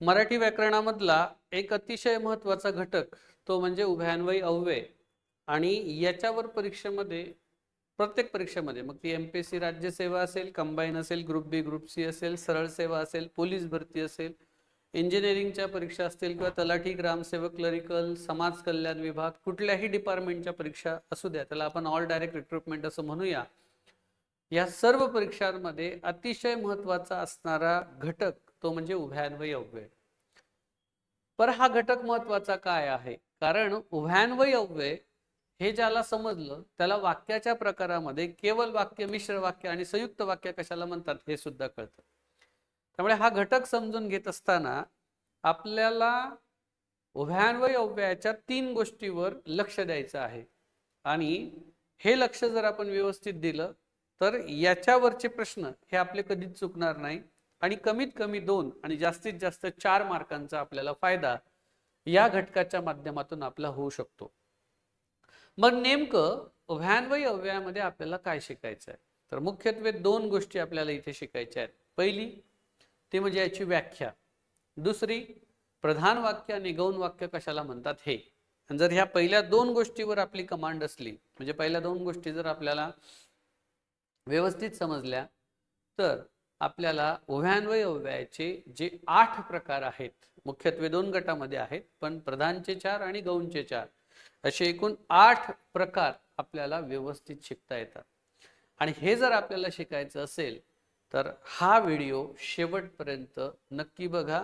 मराठी व्याकरणामधला एक अतिशय महत्त्वाचा घटक तो म्हणजे उभयान्वयी अव्यय. आणि याच्यावर परीक्षेमध्ये, प्रत्येक परीक्षेमध्ये, मग ती MPSC राज्यसेवा असेल, कंबाईन असेल, ग्रुप बी ग्रुप सी असेल, सरळ सेवा असेल, पोलीस भरती असेल, इंजिनिअरिंगच्या परीक्षा असतील किंवा तलाठी, ग्रामसेवक, क्लरिकल, समाज कल्याण विभाग, कुठल्याही डिपार्टमेंटच्या परीक्षा असू द्या, त्याला आपण ऑल डायरेक्ट रिक्रुटमेंट असं म्हणूया. या सर्व परीक्षांमध्ये अतिशय महत्त्वाचा असणारा घटक तो म्हणजे उभयान्वयी अव्यय. पर हा घटक महत्त्वाचा काय आहे? कारण उभयान्वयी अव्यय हे ज्याला समजलं त्याला वाक्याच्या प्रकारामध्ये केवळ वाक्य, मिश्र वाक्य आणि संयुक्त वाक्य कशाला म्हणतात हे सुद्धा कळतं. त्यामुळे हा घटक समजून घेत असताना आपल्याला उभयान्वयी अव्ययाच्या 3 गोष्टीवर लक्ष द्यायचं आहे. आणि हे लक्ष जर आपण व्यवस्थित दिलं तर याच्यावरचे प्रश्न हे आपले कधीच चुकणार नाही आणि कमीत कमी 2 आणि जास्तीत जास्त 4 मार्कांचा आपल्याला फायदा या घटकाच्या माध्यमातून आपला होऊ शकतो. मग नेमकं उभयान्वयी अव्ययामध्ये आपल्याला काय शिकायचं आहे? तर मुख्यत्वे 2 गोष्टी आपल्याला इथे शिकायच्या आहेत. पहिली ती म्हणजे याची व्याख्या, दुसरी प्रधान वाक्य आणि गौण वाक्य कशाला म्हणतात हे. आणि जर ह्या पहिल्या 2 गोष्टीवर आपली कमांड असली, म्हणजे पहिल्या 2 गोष्टी जर आपल्याला व्यवस्थित समजल्या, तर आपल्याला उभयान्वयी अव्ययाचे जे 8 प्रकार आहेत, मुख्यत्वे 2 गटामध्ये आहेत, पण प्रधानचे 4 आणि गौणचे 4, असे एकूण 8 प्रकार आपल्याला व्यवस्थित शिकता येतात. आणि हे जर आपल्याला शिकायचं असेल तर हा व्हिडिओ शेवटपर्यंत नक्की बघा.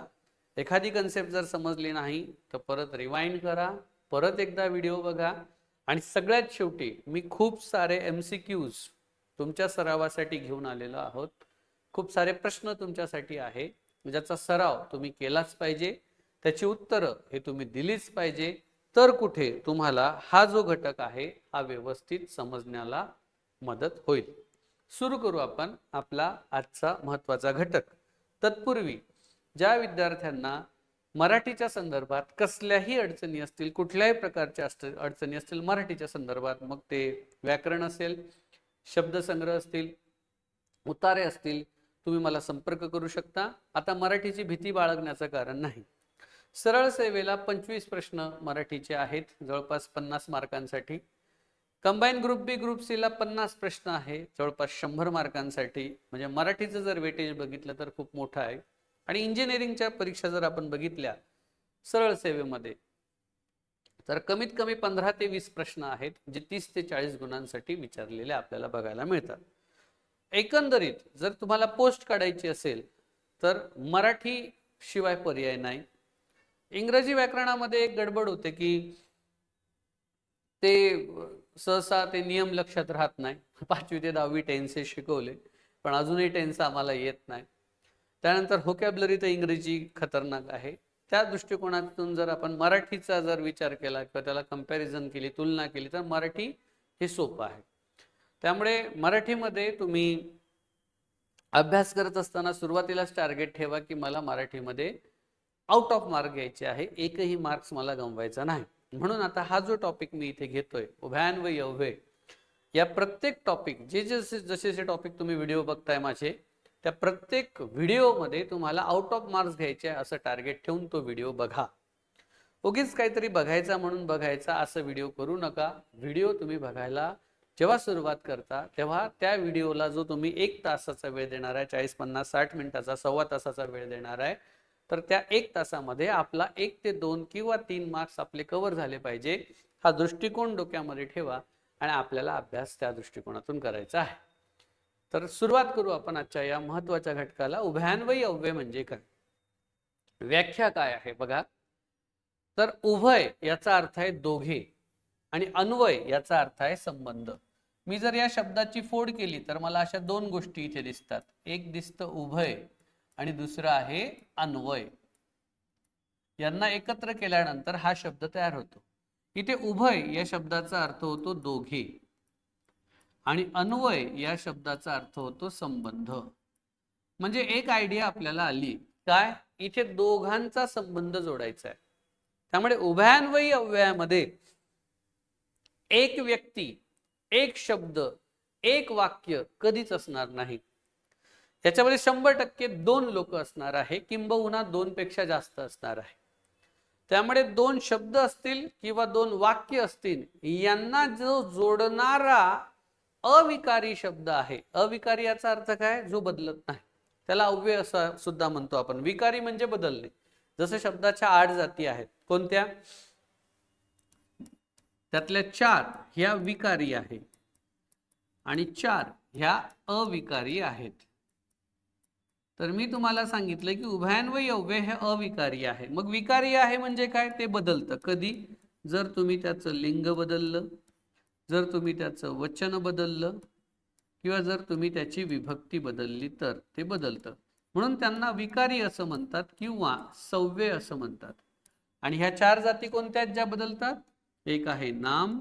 एखादी कन्सेप्ट जर समजली नाही तर परत रिवाइंड करा, परत एकदा व्हिडिओ बघा. आणि सगळ्यात शेवटी मी खूप सारे MCQs तुमच्या सरावासाठी घेऊन आलेलो आहोत. खूप सारे प्रश्न तुमच्यासाठी आहे ज्याचा सराव तुम्ही केलाच पाहिजे, त्याची उत्तरं हे तुम्ही दिलीच पाहिजे. तर कुठे तुम्हाला हा जो घटक आहे हा व्यवस्थित समजण्याला मदत होईल. सुरू करू आपण आपला आजचा महत्त्वाचा घटक. तत्पूर्वी ज्या विद्यार्थ्यांना मराठीच्या संदर्भात कसल्याही अडचणी असतील, कुठल्याही प्रकारच्या अडचणी असतील मराठीच्या संदर्भात, मग ते व्याकरण असेल, शब्दसंग्रह असतील, उतारे असतील, तुम्ही मला संपर्क करू शकता. आता मराठीची भीती बाळगण्याचं कारण नाही. सरळ सेवेला 25 प्रश्न मराठीचे आहेत, जवळपास 50 मार्कांसाठी. कंबाईन ग्रुप बी ग्रुप सी ला 50 प्रश्न आहे, जवळपास 100 मार्कांसाठी. म्हणजे मराठीचं जर वेटेज बघितलं तर खूप मोठं आहे. आणि इंजिनिअरिंगच्या परीक्षा जर आपण बघितल्या सरळ सेवेमध्ये, तर कमीत कमी 15 ते 20 प्रश्न आहेत जे 30 ते 40 गुणांसाठी विचारलेले आपल्याला बघायला मिळतात. एकंदरीत जर तुम्हाला पोस्ट काढायची असेल तर मराठी शिवाय पर्याय नाही. इंग्रजी व्याकरणामध्ये एक गडबड होते की ते सहसा ते नियम लक्षात राहत नाही. 5वी ते 10वी टेन्सेस शिकवले, पण अजूनही टेन्स आम्हाला येत नाही. त्यानंतर व्होकॅब्युलरी तर इंग्रजी खतरनाक आहे. त्या दृष्टिकोनातून जर आपण मराठीचा जर विचार केला किंवा त्याला कंपॅरिझन केली, तुलना केली, तर मराठी हे सोपं आहे. त्यामुळे मराठीमध्ये तुम्ही अभ्यास करत असताना सुरुवातीलाच टार्गेट ठेवा की मला मराठीमध्ये आउट ऑफ मार्क घ्यायचे आहे, एकही मार्क्स मला गमवायचा नाही. म्हणून आता हा जो टॉपिक मी इथे घेतोय उभयान्वयी अव्यय, या प्रत्येक टॉपिक जे जसे जसे टॉपिक तुम्ही व्हिडिओ बघताय माझे, त्या प्रत्येक व्हिडिओमध्ये तुम्हाला आउट ऑफ मार्क्स घ्यायचे असं टार्गेट ठेवून तो व्हिडिओ बघा. उगीच काहीतरी बघायचा म्हणून बघायचा असं व्हिडिओ करू नका. व्हिडिओ तुम्ही बघायला जेव्हा सुरुवात करता तेव्हा त्या व्हिडिओला जो तुम्ही 1 तासाचा वेळ देणार आहे, 40, 50, 60 मिनिटाचा, सव्वा तासाचा वेळ देणार आहे, तर त्या 1 तासामध्ये आपला 1 ते 2 किंवा 3 मार्क्स आपले कव्हर झाले पाहिजे, हा दृष्टिकोन डोक्यामध्ये ठेवा आणि आपल्याला अभ्यास त्या दृष्टिकोनातून करायचा आहे. तर सुरुवात करू आपण आजच्या या महत्त्वाच्या घटकाला. उभयान्वयी अव्यय म्हणजे काय, व्याख्या काय आहे बघा. तर उभय याचा अर्थ आहे दोघे आणि अन्वय याचा अर्थ आहे संबंध. मी जर या शब्दाची फोड केली तर मला अशा 2 गोष्टी इथे दिसतात. एक दिसतं उभय आणि दुसरं आहे अन्वय. यांना एकत्र केल्यानंतर हा शब्द तयार होतो. इथे उभय या शब्दाचा अर्थ होतो दोघे आणि अन्वय या शब्दाचा अर्थ होतो संबंध. म्हणजे एक आयडिया आपल्याला आली काय, इथे दोघांचा संबंध जोडायचा आहे. त्यामुळे उभयान्वयी अव्ययामध्ये एक व्यक्ती, एक शब्द, एक वाक्य कधीच असणार नाही. याच्यामध्ये 100% 2 लोक असणार आहे, किंबहुना 2 पेक्षा जास्त असणार आहे. त्यामुळे 2 शब्द असतील किंवा 2 वाक्य असतील, यांना जो जोडणारा अविकारी शब्द आहे. अविकारी याचा अर्थ काय? जो बदलत नाही, त्याला अव्यय असं सुद्धा म्हणतो आपण. विकारी म्हणजे बदलणे. जसं शब्दाच्या 8 जाती आहेत. कोणत्या? त्यातल्या 4 ह्या विकारी आहे आणि 4 ह्या अविकारी आहेत. तर मी तुम्हाला सांगितलं की उभयान्वयी अव्यय हे अविकारी आहे. मग विकारी आहे म्हणजे काय? ते बदलतं. कधी? जर तुम्ही त्याचं लिंग बदललं, जर तुम्ही त्याचं वचन बदललं, किंवा जर तुम्ही त्याची विभक्ती बदलली तर ते बदलतं. म्हणून त्यांना विकारी असं म्हणतात किंवा सव्यय असं म्हणतात. आणि ह्या 4 जाती कोणत्या आहेत ज्या बदलतात? एक आहे नाम,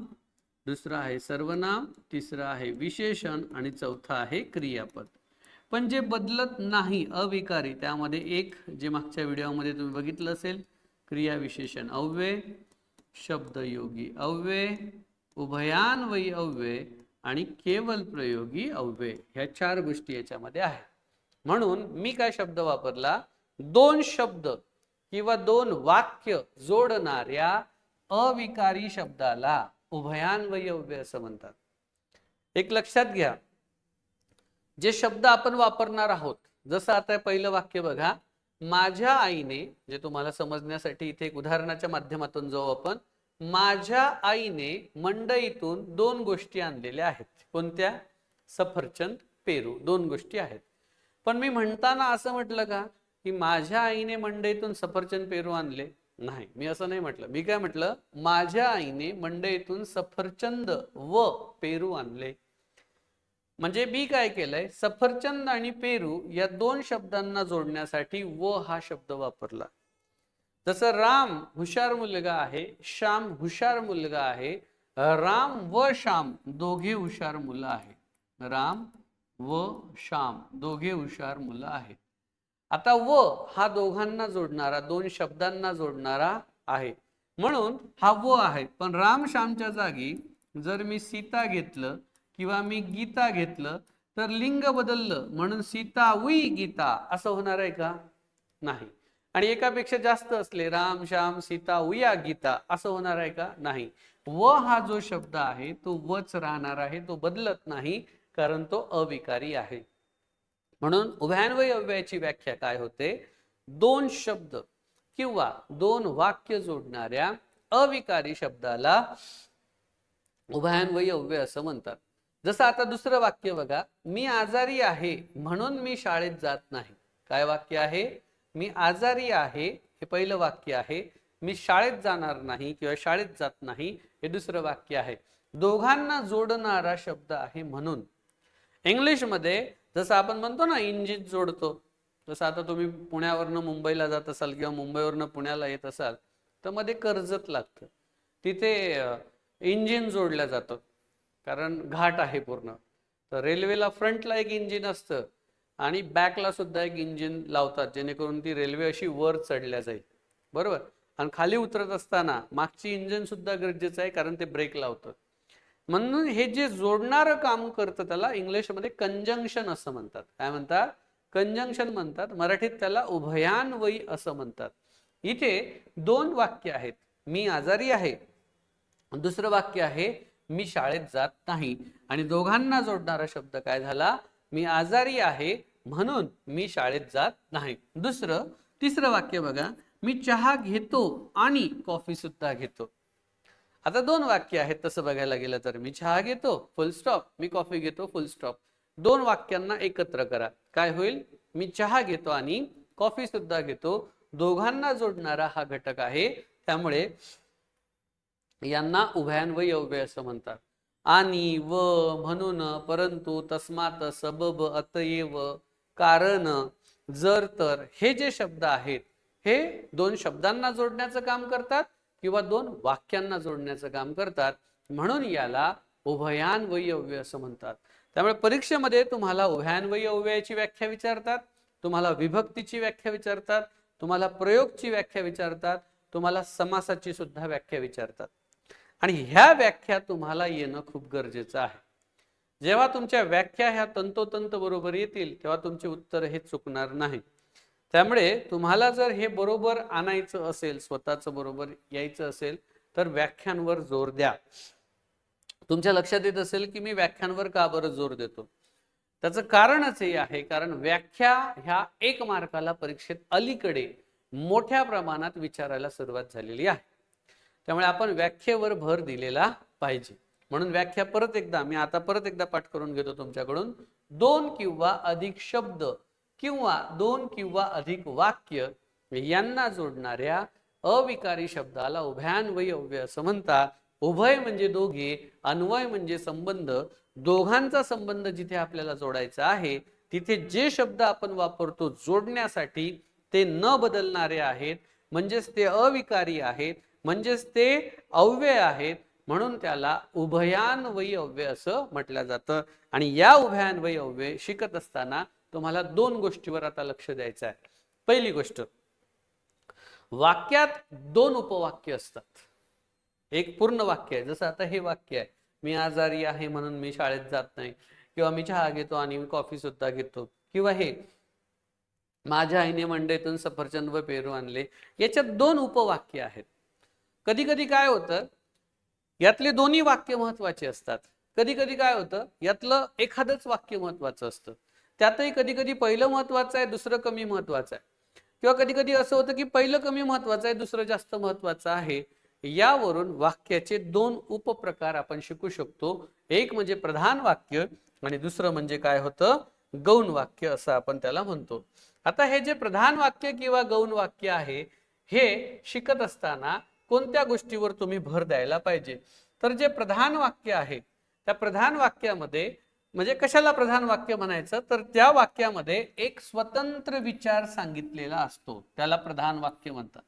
दुसरा आहे सर्वनाम, तिसरा आहे विशेषण आणि चौथा आहे क्रियापद. पण जे बदलत नाही अविकारी, त्यामध्ये एक जे मागच्या व्हिडिओमध्ये तुम्ही बघितलं असेल, क्रिया विशेषण अव्यय, शब्दयोगी अव्यय, उभयान्वयी अव्यय आणि केवल प्रयोगी अव्यय, ह्या 4 गोष्टी याच्यामध्ये आहेत. म्हणून मी काय शब्द वापरला? 2 शब्द किंवा 2 वाक्य जोडणाऱ्या अविकारी शब्दाला उभयान्वयी अव्यय असं म्हणतात. एक लक्षात घ्या, जे शब्द आपण वापरणार आहोत, जसं आता पहिलं वाक्य बघा, माझ्या आईने, जे तुम्हाला समजण्यासाठी इथे एक उदाहरणाच्या माध्यमातून जाऊ आपण. माझ्या आईने मंडईतून 2 गोष्टी आणलेल्या आहेत. कोणत्या? सफरचंद, पेरू, 2 गोष्टी आहेत. पण मी म्हणताना असं म्हटलं का की माझ्या आईने मंडईतून सफरचंद, पेरू आणले? नाही, मी असं नाही म्हटलं. मी काय म्हटलं? माझ्या आईने मंडईतून सफरचंद व पेरू आणले. म्हणजे मी काय केलंय? सफरचंद आणि पेरू या 2 शब्दांना जोडण्यासाठी व हा शब्द वापरला. जसं राम हुशार मुलगा आहे, श्याम हुशार मुलगा आहे. राम व श्याम दोघे हुशार मुलं आहेत. राम व श्याम दोघे हुशार मुलं आहेत. आता व हा दोघांना जोडणारा, 2 शब्दांना जोडणारा आहे, म्हणून हा व आहे. पण राम श्यामच्या जागी जर मी सीता घेतलं किंवा मी गीता घेतलं तर लिंग बदललं, म्हणून सीता उई गीता असं होणार आहे का? नाही. आणि एकापेक्षा जास्त असले, राम श्याम सीता उया गीता असं होणार आहे का? नाही. व हा जो शब्द आहे तो वच राहणार आहे, तो बदलत नाही, कारण तो अविकारी आहे. म्हणून उभयान्वयी अव्ययाची व्याख्या काय होते? 2 शब्द किंवा 2 वाक्य जोडणाऱ्या अविकारी शब्दाला उभयान्वयी अव्यय असं म्हणतात. जसं आता दुसरं वाक्य बघा, मी आजारी आहे म्हणून मी शाळेत जात नाही. काय वाक्य आहे? मी आजारी आहे हे पहिलं वाक्य आहे. मी शाळेत जाणार नाही किंवा शाळेत जात नाही हे दुसरं वाक्य आहे. दोघांना जोडणारा शब्द आहे. म्हणून इंग्लिशमध्ये जसं आपण म्हणतो ना इंजिन जोडतो, जसं आता तुम्ही पुण्यावरनं मुंबईला जात असाल किंवा मुंबईवरनं पुण्याला येत असाल तर मध्ये कर्जत लागतं, तिथे इंजिन जोडलं जातं कारण घाट आहे पूर्ण. तर रेल्वेला फ्रंटला एक इंजिन असतं आणि बॅकला सुद्धा एक इंजिन लावतात, जेणेकरून ती रेल्वे अशी वर चढल्या जाईल, बरोबर. आणि खाली उतरत असताना मागची इंजिन सुद्धा गरजेचं आहे, कारण ते ब्रेक लावतं. म्हणून हे जे जोडणारं काम करतं त्याला इंग्लिशमध्ये कंजंक्शन असं म्हणतात. काय म्हणतात? कंजंक्शन म्हणतात. मराठीत त्याला उभयान्वयी असं म्हणतात. इथे 2 वाक्य आहेत, मी आजारी आहे, दुसरं वाक्य आहे मी शाळेत जात नाही, आणि दोघांना जोडणारा शब्द काय झाला? मी आजारी आहे म्हणून मी शाळेत जात नाही. तिसरं वाक्य बघा, मी चहा घेतो आणि कॉफी सुद्धा घेतो. आता 2 वाक्य आहेत तसं बघायला गेलं तर. मी चहा घेतो फुल स्टॉप, मी कॉफी घेतो फुल स्टॉप. 2 वाक्यांना एकत्र करा, काय होईल? मी चहा घेतो आणि कॉफी सुद्धा घेतो. दोघांना जोडणारा हा घटक आहे, त्यामुळे यांना उभयान्वयी अव्यय असं म्हणतात. आणि, व, म्हणून, परंतु, तस्मात, सबब, अतएव, कारण, जर, तर हे जे शब्द आहेत हे 2 शब्दांना जोडण्याचं काम करतात किंवा 2 वाक्यांना जोडण्याचं काम करतात. म्हणून याला उभयान्वयी अव्यय असं म्हणतात. त्यामुळे परीक्षेमध्ये तुम्हाला उभयान्वयी अव्ययाची व्याख्या विचारतात, तुम्हाला विभक्तीची व्याख्या विचारतात, तुम्हाला प्रयोगची व्याख्या विचारतात, तुम्हाला समासाची सुद्धा व्याख्या विचारतात. आणि ह्या व्याख्या तुम्हाला येणं खूप गरजेचं आहे. जेव्हा तुमच्या व्याख्या ह्या तंतोतंत बरोबर येतील तेव्हा तुमचे उत्तर हे चुकणार नाही. त्यामुळे तुम्हाला जर हे बरोबर आणायचं असेल, स्वतःच बरोबर यायचं असेल, तर व्याख्यांवर जोर द्या. तुमच्या लक्षात येत असेल की मी व्याख्यांवर का बरं जोर देतो. त्याचं कारणच हे आहे, कारण व्याख्या ह्या 1 मार्काला परीक्षेत अलीकडे मोठ्या प्रमाणात विचारायला सुरुवात झालेली आहे. त्यामुळे आपण व्याख्येवर भर दिलेला पाहिजे. म्हणून व्याख्या परत एकदा पाठ करून घेतो तुमच्याकडून. 2 किंवा अधिक शब्द किंवा 2 किंवा अधिक वाक्य यांना जोडणाऱ्या अविकारी शब्दाला उभयान्वयी अव्यय असं म्हणतात. उभय म्हणजे दोघे, अन्वय म्हणजे संबंध. दोघांचा संबंध जिथे आपल्याला जोडायचा आहे तिथे जे शब्द आपण वापरतो जोडण्यासाठी ते न बदलणारे आहेत, म्हणजेच ते अविकारी आहेत, म्हणजेच ते अव्यय आहेत. म्हणून त्याला उभयान्वयी अव्यय असं म्हटलं जातं. आणि या उभयान्वयी अव्यय शिकत असताना तुम्हाला 2 गोष्टीवर आता लक्ष द्यायचं आहे. पहिली गोष्ट, वाक्यात 2 उपवाक्य असतात. एक पूर्ण वाक्य आहे, जसं आता हे वाक्य आहे, मी आजारी आहे म्हणून मी शाळेत जात नाही, किंवा मी चहा घेतो आणि मी कॉफी सुद्धा घेतो, किंवा हे माझ्या आईने मंडईतून सफरचंद व पेरू आणले. याच्यात 2 उपवाक्य आहेत. कधी कधी काय होतं, यातले दोन्ही वाक्य महत्वाचे असतात. कधी कधी काय होतं, यातलं एखादंच वाक्य महत्वाचं असतं. त्यातही कधी कधी पहिलं महत्वाचं आहे, दुसरं कमी महत्वाचं आहे. किंवा कधी कधी असं होतं की पहिलं कमी महत्वाचं आहे, दुसरं जास्त महत्वाचं आहे. यावरून वाक्याचे 2 उपप्रकार आपण शिकू शकतो. एक म्हणजे प्रधान वाक्य आणि दुसरं म्हणजे काय होतं, गौण वाक्य असं आपण त्याला म्हणतो. आता हे जे प्रधान वाक्य किंवा गौण वाक्य आहे, हे शिकत असताना कोणत्या गोष्टीवर तुम्ही भर द्यायला पाहिजे. तर जे प्रधान वाक्य आहे त्या प्रधान वाक्यामध्ये, म्हणजे कशाला प्रधान वाक्य म्हणायचं, तर त्या वाक्यामध्ये एक स्वतंत्र विचार सांगितलेला असतो, त्याला प्रधान वाक्य म्हणतात.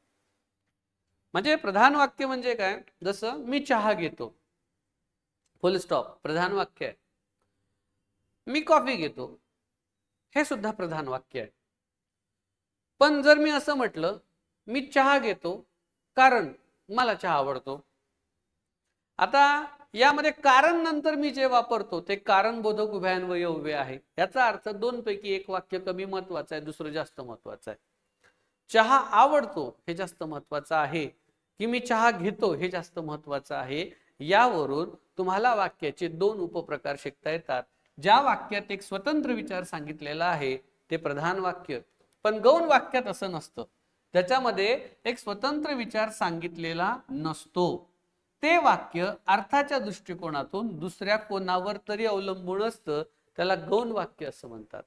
म्हणजे प्रधान वाक्य म्हणजे काय, जसं मी चहा घेतो, फुल स्टॉप, प्रधान वाक्य आहे. मी कॉफी घेतो, हे सुद्धा प्रधान वाक्य आहे. पण जर मी असं म्हटलं, मी चहा घेतो कारण मला चहा आवडतो, आता यामध्ये कारण नंतर मी जे वापरतो ते कारणबोधक उभयान्वयी अव्यय आहे. याचा अर्थ 2 पैकी एक वाक्य कमी महत्वाचं आहे, दुसरं जास्त महत्वाचं आहे. चहा आवडतो हे जास्त महत्वाचं आहे की मी चहा घेतो हे जास्त महत्वाचं आहे. यावरून तुम्हाला वाक्याचे 2 उपप्रकार शिकता येतात. ज्या वाक्यात एक स्वतंत्र विचार सांगितलेला आहे ते प्रधान वाक्य, पण गौण वाक्यात असं नसतं. त्याच्यामध्ये एक स्वतंत्र विचार सांगितलेला नसतो. ते वाक्य अर्थाच्या दृष्टिकोनातून दुसऱ्या कोणावर तरी अवलंबून असतं, त्याला गौण वाक्य असं म्हणतात.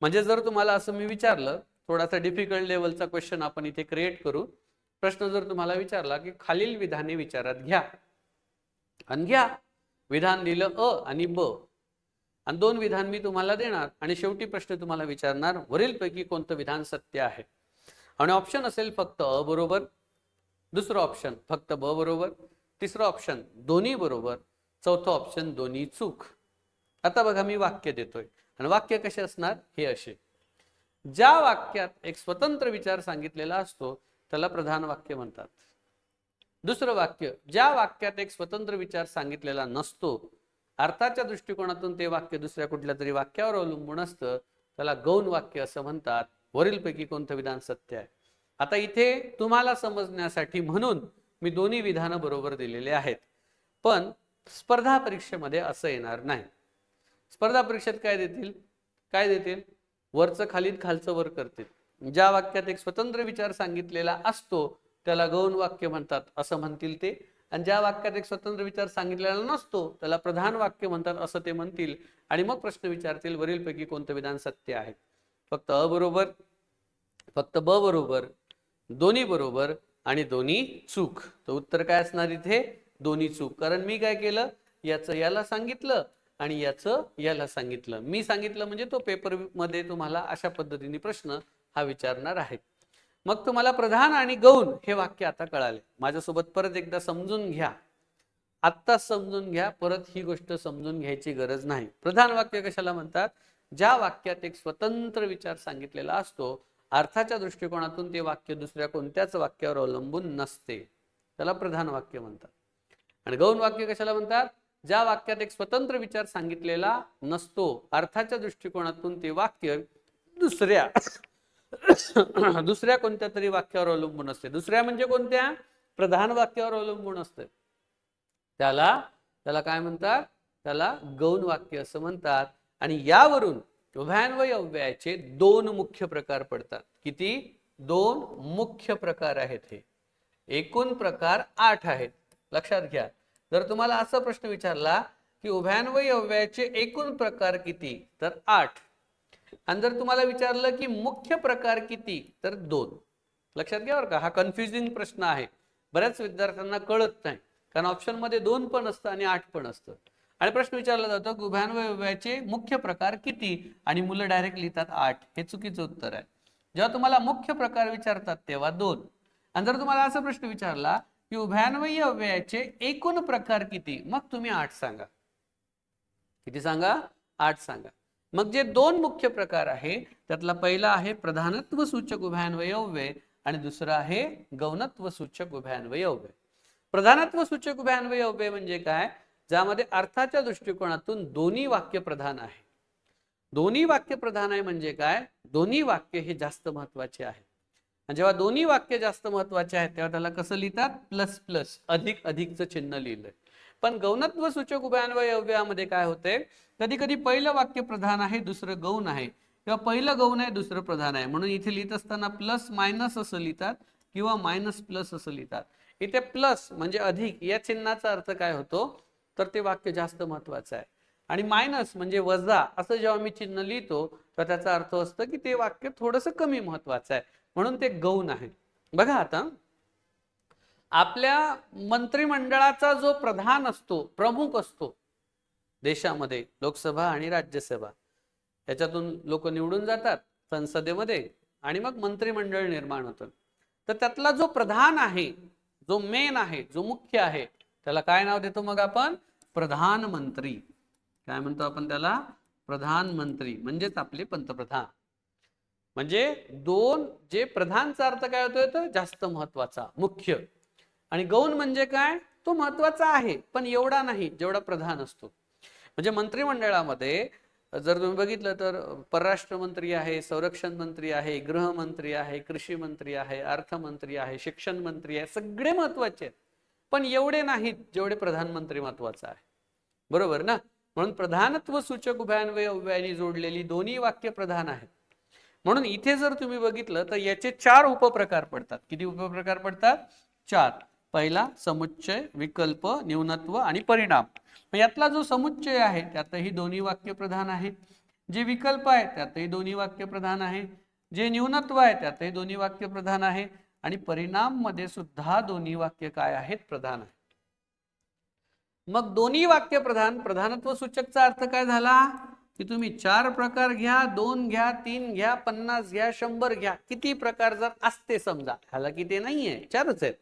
म्हणजे जर तुम्हाला असं मी विचारलं, थोडासा डिफिकल्ट लेवलचा क्वेश्चन आपण इथे क्रिएट करू. प्रश्न जर तुम्हाला विचारला की खालील विधाने विचारात घ्या, आणि घ्या विधान दिलं अ आणि ब, आणि 2 विधान मी तुम्हाला देणार आणि शेवटी प्रश्न तुम्हाला विचारणार वरील पैकी कोणतं विधान सत्य आहे. आणि ऑप्शन असेल फक्त अ बरोबर, दुसरं ऑप्शन फक्त ब बरोबर, तिसरं ऑप्शन दोन्ही बरोबर, चौथं ऑप्शन दोन्ही चूक. आता बघा मी वाक्य देतोय आणि वाक्य कसे असणार हे असे. ज्या वाक्यात एक स्वतंत्र विचार सांगितलेला असतो त्याला प्रधान वाक्य म्हणतात. दुसरं वाक्य, ज्या वाक्यात एक स्वतंत्र विचार सांगितलेला नसतो, अर्थाच्या दृष्टिकोनातून ते वाक्य दुसऱ्या कुठल्या तरी वाक्यावर अवलंबून असतं, त्याला गौण वाक्य असं म्हणतात. वरीलपैकी कोणतं विधान सत्य आहे. आता इथे तुम्हाला समजण्यासाठी म्हणून मी दोन्ही विधानं बरोबर दिलेले आहेत, पण स्पर्धा परीक्षेमध्ये असं येणार नाही. स्पर्धा परीक्षेत काय देतील, वरचं खालीत खालचं वर करतील. ज्या वाक्यात एक स्वतंत्र विचार सांगितलेला असतो त्याला गौण वाक्य म्हणतात असं म्हणतील ते, आणि ज्या वाक्यात एक स्वतंत्र विचार सांगितलेला नसतो त्याला प्रधान वाक्य म्हणतात असं ते म्हणतील. आणि मग प्रश्न विचारतील वरीलपैकी कोणतं विधान सत्य आहे. फक्त अ बरोबर, फक्त ब बरोबर, दोन्ही बरोबर आणि दोन्ही चूक. तर उत्तर काय असणार इथे, दोन्ही चूक. कारण मी काय केलं, याचं याला सांगितलं आणि याचं याला सांगितलं. मी सांगितलं म्हणजे तो पेपर मध्ये तुम्हाला अशा पद्धतीने प्रश्न हा विचारणार आहे. मग तुम्हाला प्रधान आणि गौण हे वाक्य आता कळाले. माझ्यासोबत परत एकदा समजून घ्या, आत्ताच समजून घ्या, परत ही गोष्ट समजून घ्यायची गरज नाही. प्रधान वाक्य कशाला म्हणतात, ज्या वाक्यात एक स्वतंत्र विचार सांगितलेला असतो, अर्थाच्या दृष्टिकोनातून ते वाक्य दुसऱ्या कोणत्याच वाक्यावर अवलंबून नसते, त्याला प्रधान वाक्य म्हणतात. आणि गौण वाक्य कशाला म्हणतात, ज्या वाक्यात एक स्वतंत्र विचार सांगितलेला नसतो, अर्थाच्या दृष्टिकोनातून ते वाक्य दुसऱ्या दुसऱ्या कोणत्या तरी वाक्यावर अवलंबून असते. दुसऱ्या म्हणजे कोणत्या? प्रधान वाक्यावर अवलंबून असते. त्याला काय म्हणतात? त्याला गौण वाक्य असं म्हणतात. आणि यावरून उभयान्वयी अव्ययाचे दोन मुख्य प्रकार पडतात. किती? दोन मुख्य प्रकार आहेत. हे एकूण प्रकार 8 आहेत. लक्षात घ्या. जर तुम्हाला असा प्रश्न विचारला की उभयान्वयी अव्ययाचे एकूण प्रकार किती, तर 8. आणि जर तुम्हाला विचारलं की मुख्य प्रकार किती, तर 2. लक्षात घ्या बरं का, हा कन्फ्युजिंग प्रश्न आहे. बऱ्याच विद्यार्थ्यांना कळत नाही, कारण ऑप्शन मध्ये 2 पण असतं आणि 8 पण असतं. आणि प्रश्न विचारला जातो की उभयान्वयी अव्ययाचे मुख्य प्रकार किती, आणि मुलं डायरेक्ट लिहितात 8. हे चुकीचं उत्तर आहे. जेव्हा तुम्हाला मुख्य प्रकार विचारतात तेव्हा 2. आणि जर तुम्हाला असा प्रश्न विचारला की उभयान्वयी अव्ययाचे एकूण प्रकार किती, मग तुम्ही 8 सांगा. किती सांगा? 8 सांगा. मग जे दोन मुख्य प्रकार आहे त्यातला पहिला आहे प्रधानत्व सूचक उभयान्वयी अव्यय आणि दुसरा आहे गौणत्व सूचक उभयान्वयी अव्यय. प्रधानत्व सूचक उभयान्वयी अव्यय म्हणजे काय? ज्यामध्ये अर्थाच्या दृष्टिकोनातून दोन्ही वाक्य प्रधान आहे. दोन्ही वाक्य प्रधान आहे म्हणजे काय? दोन्ही वाक्य हे जास्त महत्वाचे आहे. आणि जेव्हा दोन्ही वाक्य जास्त महत्वाचे आहेत तेव्हा त्याला कसं लिहितात? प्लस प्लस, अधिक अधिकचं चिन्ह लिहिलंय. पण गौणत्व सूचक उभयान्वयी अव्ययामध्ये काय होते? कधी कधी पहिलं वाक्य प्रधान आहे, दुसरं गौण आहे, किंवा पहिलं गौण आहे, दुसरं प्रधान आहे. म्हणून इथे लिहित असताना प्लस मायनस असं लिहितात किंवा मायनस प्लस असं लिहितात. इथे प्लस म्हणजे अधिक या चिन्हाचा अर्थ काय होतो? तर ते वाक्य जास्त महत्वाचं आहे. आणि मायनस म्हणजे वजा असं जेव्हा मी चिन्ह लिहितो तर त्याचा अर्थ असतो की ते वाक्य थोडंसं कमी महत्वाचं आहे, म्हणून ते गौण आहे. बघा आता, आपल्या मंत्रिमंडळाचा जो प्रधान असतो, प्रमुख असतो देशामध्ये, लोकसभा आणि राज्यसभा, त्याच्यातून लोक निवडून जातात संसदेमध्ये आणि मग मंत्रिमंडळ निर्माण होतं. तर त्यातला जो प्रधान आहे, जो मेन आहे, जो मुख्य आहे, त्याला काय नाव देतो मग आपण? प्रधानमंत्री. काय म्हणतो आपण त्याला? प्रधानमंत्री, म्हणजेच आपले पंतप्रधान. म्हणजे दोन, जे प्रधानचा अर्थ काय होतोय? तर जास्त महत्वाचा, मुख्य. आणि गौण म्हणजे काय? तो महत्वाचा आहे पण एवढा नाही जेवढा प्रधान असतो. म्हणजे मंत्रिमंडळामध्ये जर तुम्ही बघितलं तर परराष्ट्र मंत्री आहे, संरक्षण मंत्री आहे, गृहमंत्री आहे, कृषी मंत्री आहे, अर्थमंत्री आहे, शिक्षण मंत्री आहे, सगळे महत्वाचे आहेत पण एवढे नाहीत जेवढे प्रधानमंत्री महत्वाचा आहे. बरोबर ना? म्हणून प्रधानत्व सूचक उभयान्वयी अव्ययाने जोडलेली दोन्ही वाक्य प्रधान आहेत. म्हणून इथे जर तुम्ही बघितलं तर याचे 4 उपप्रकार पडतात. किती उपप्रकार पडतात? 4. पहिला समुच्चय, विकल्प, न्यूनत्व आणि परिणाम. यातला जो समुच्चय आहे त्यातही दोन्ही वाक्य प्रधान आहे. जे विकल्प आहे त्यातही दोन्ही वाक्य प्रधान आहे. जे न्यूनत्व आहे त्यातही दोन्ही वाक्य प्रधान आहे. आणि परिणाम मध्ये सुद्धा दोन्ही वाक्य काय आहेत? प्रधान आहे. मग दोन्ही वाक्य प्रधान, प्रधानत्व सूचकचा अर्थ काय झाला? की तुम्ही 4 प्रकार घ्या, 2 घ्या, 3 घ्या, 50 घ्या, 100 घ्या, किती प्रकार जर असते समजा, ह्याला की ते नाहीये, 4च आहेत,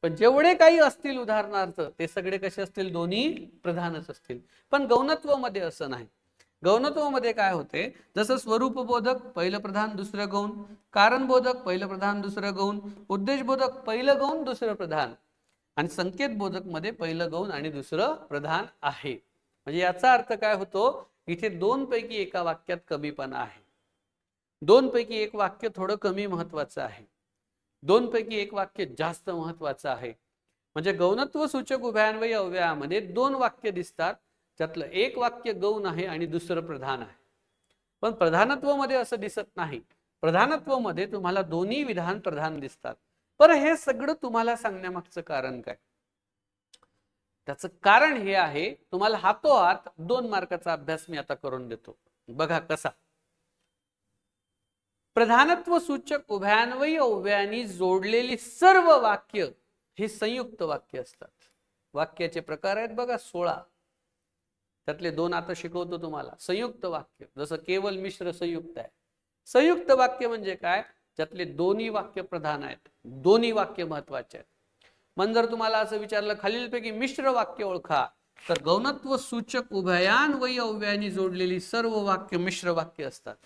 पण जेवढे काही असतील उदाहरणार्थ ते सगळे कसे असतील? दोन्ही प्रधानच असतील. पण गौणत्व मध्ये असं नाही. गौणत्व मध्ये काय होते? जसं स्वरूप बोधक पहिलं प्रधान दुसरं गौण, कारण बोधक पहिलं प्रधान दुसरं गौण, उद्देश बोधक पहिलं गौण दुसरं प्रधान, आणि संकेत बोधक मध्ये पहिलं गौण आणि दुसरं प्रधान आहे. म्हणजे याचा अर्थ काय होतो? इथे 2 पैकी एका वाक्यात कमीपणा आहे. 2 पैकी एक वाक्य थोडं कमी महत्वाचं आहे, 2 पैकी एक वाक्य जास्त महत्वाचं आहे. म्हणजे गौणत्व सूचक उभयान्वयी अव्ययामध्ये 2 वाक्य दिसतात, त्यातलं एक वाक्य गौण आहे आणि दुसरं प्रधान आहे. पण प्रधानत्व मध्ये असं दिसत नाही. प्रधानत्व मध्ये तुम्हाला दोन्ही विधान प्रधान दिसतात. पण हे सगळं तुम्हाला सांगण्यामागचं कारण काय? त्याचं कारण हे आहे, तुम्हाला हातोहात 2 मार्काचा अभ्यास मी आता करून देतो. बघा कसा. प्रधानत्व सूचक उभयान्वयी अव्ययांनी जोडलेली सर्व वाक्य हे संयुक्त वाक्य असतात. वाक्याचे प्रकार आहेत बघा 16, त्यातले 2 आता शिकवतो तुम्हाला. संयुक्त वाक्य, जसं केवल, मिश्र, संयुक्त आहे. संयुक्त वाक्य म्हणजे काय? ज्यातले दोन्ही वाक्य प्रधान आहेत, दोन्ही वाक्य महत्वाचे आहेत. पण जर तुम्हाला असं विचारलं खालीलपैकी मिश्र वाक्य ओळखा, तर गौणत्व सूचक उभयान्वयी अव्ययांनी जोडलेली सर्व वाक्य मिश्र वाक्य असतात.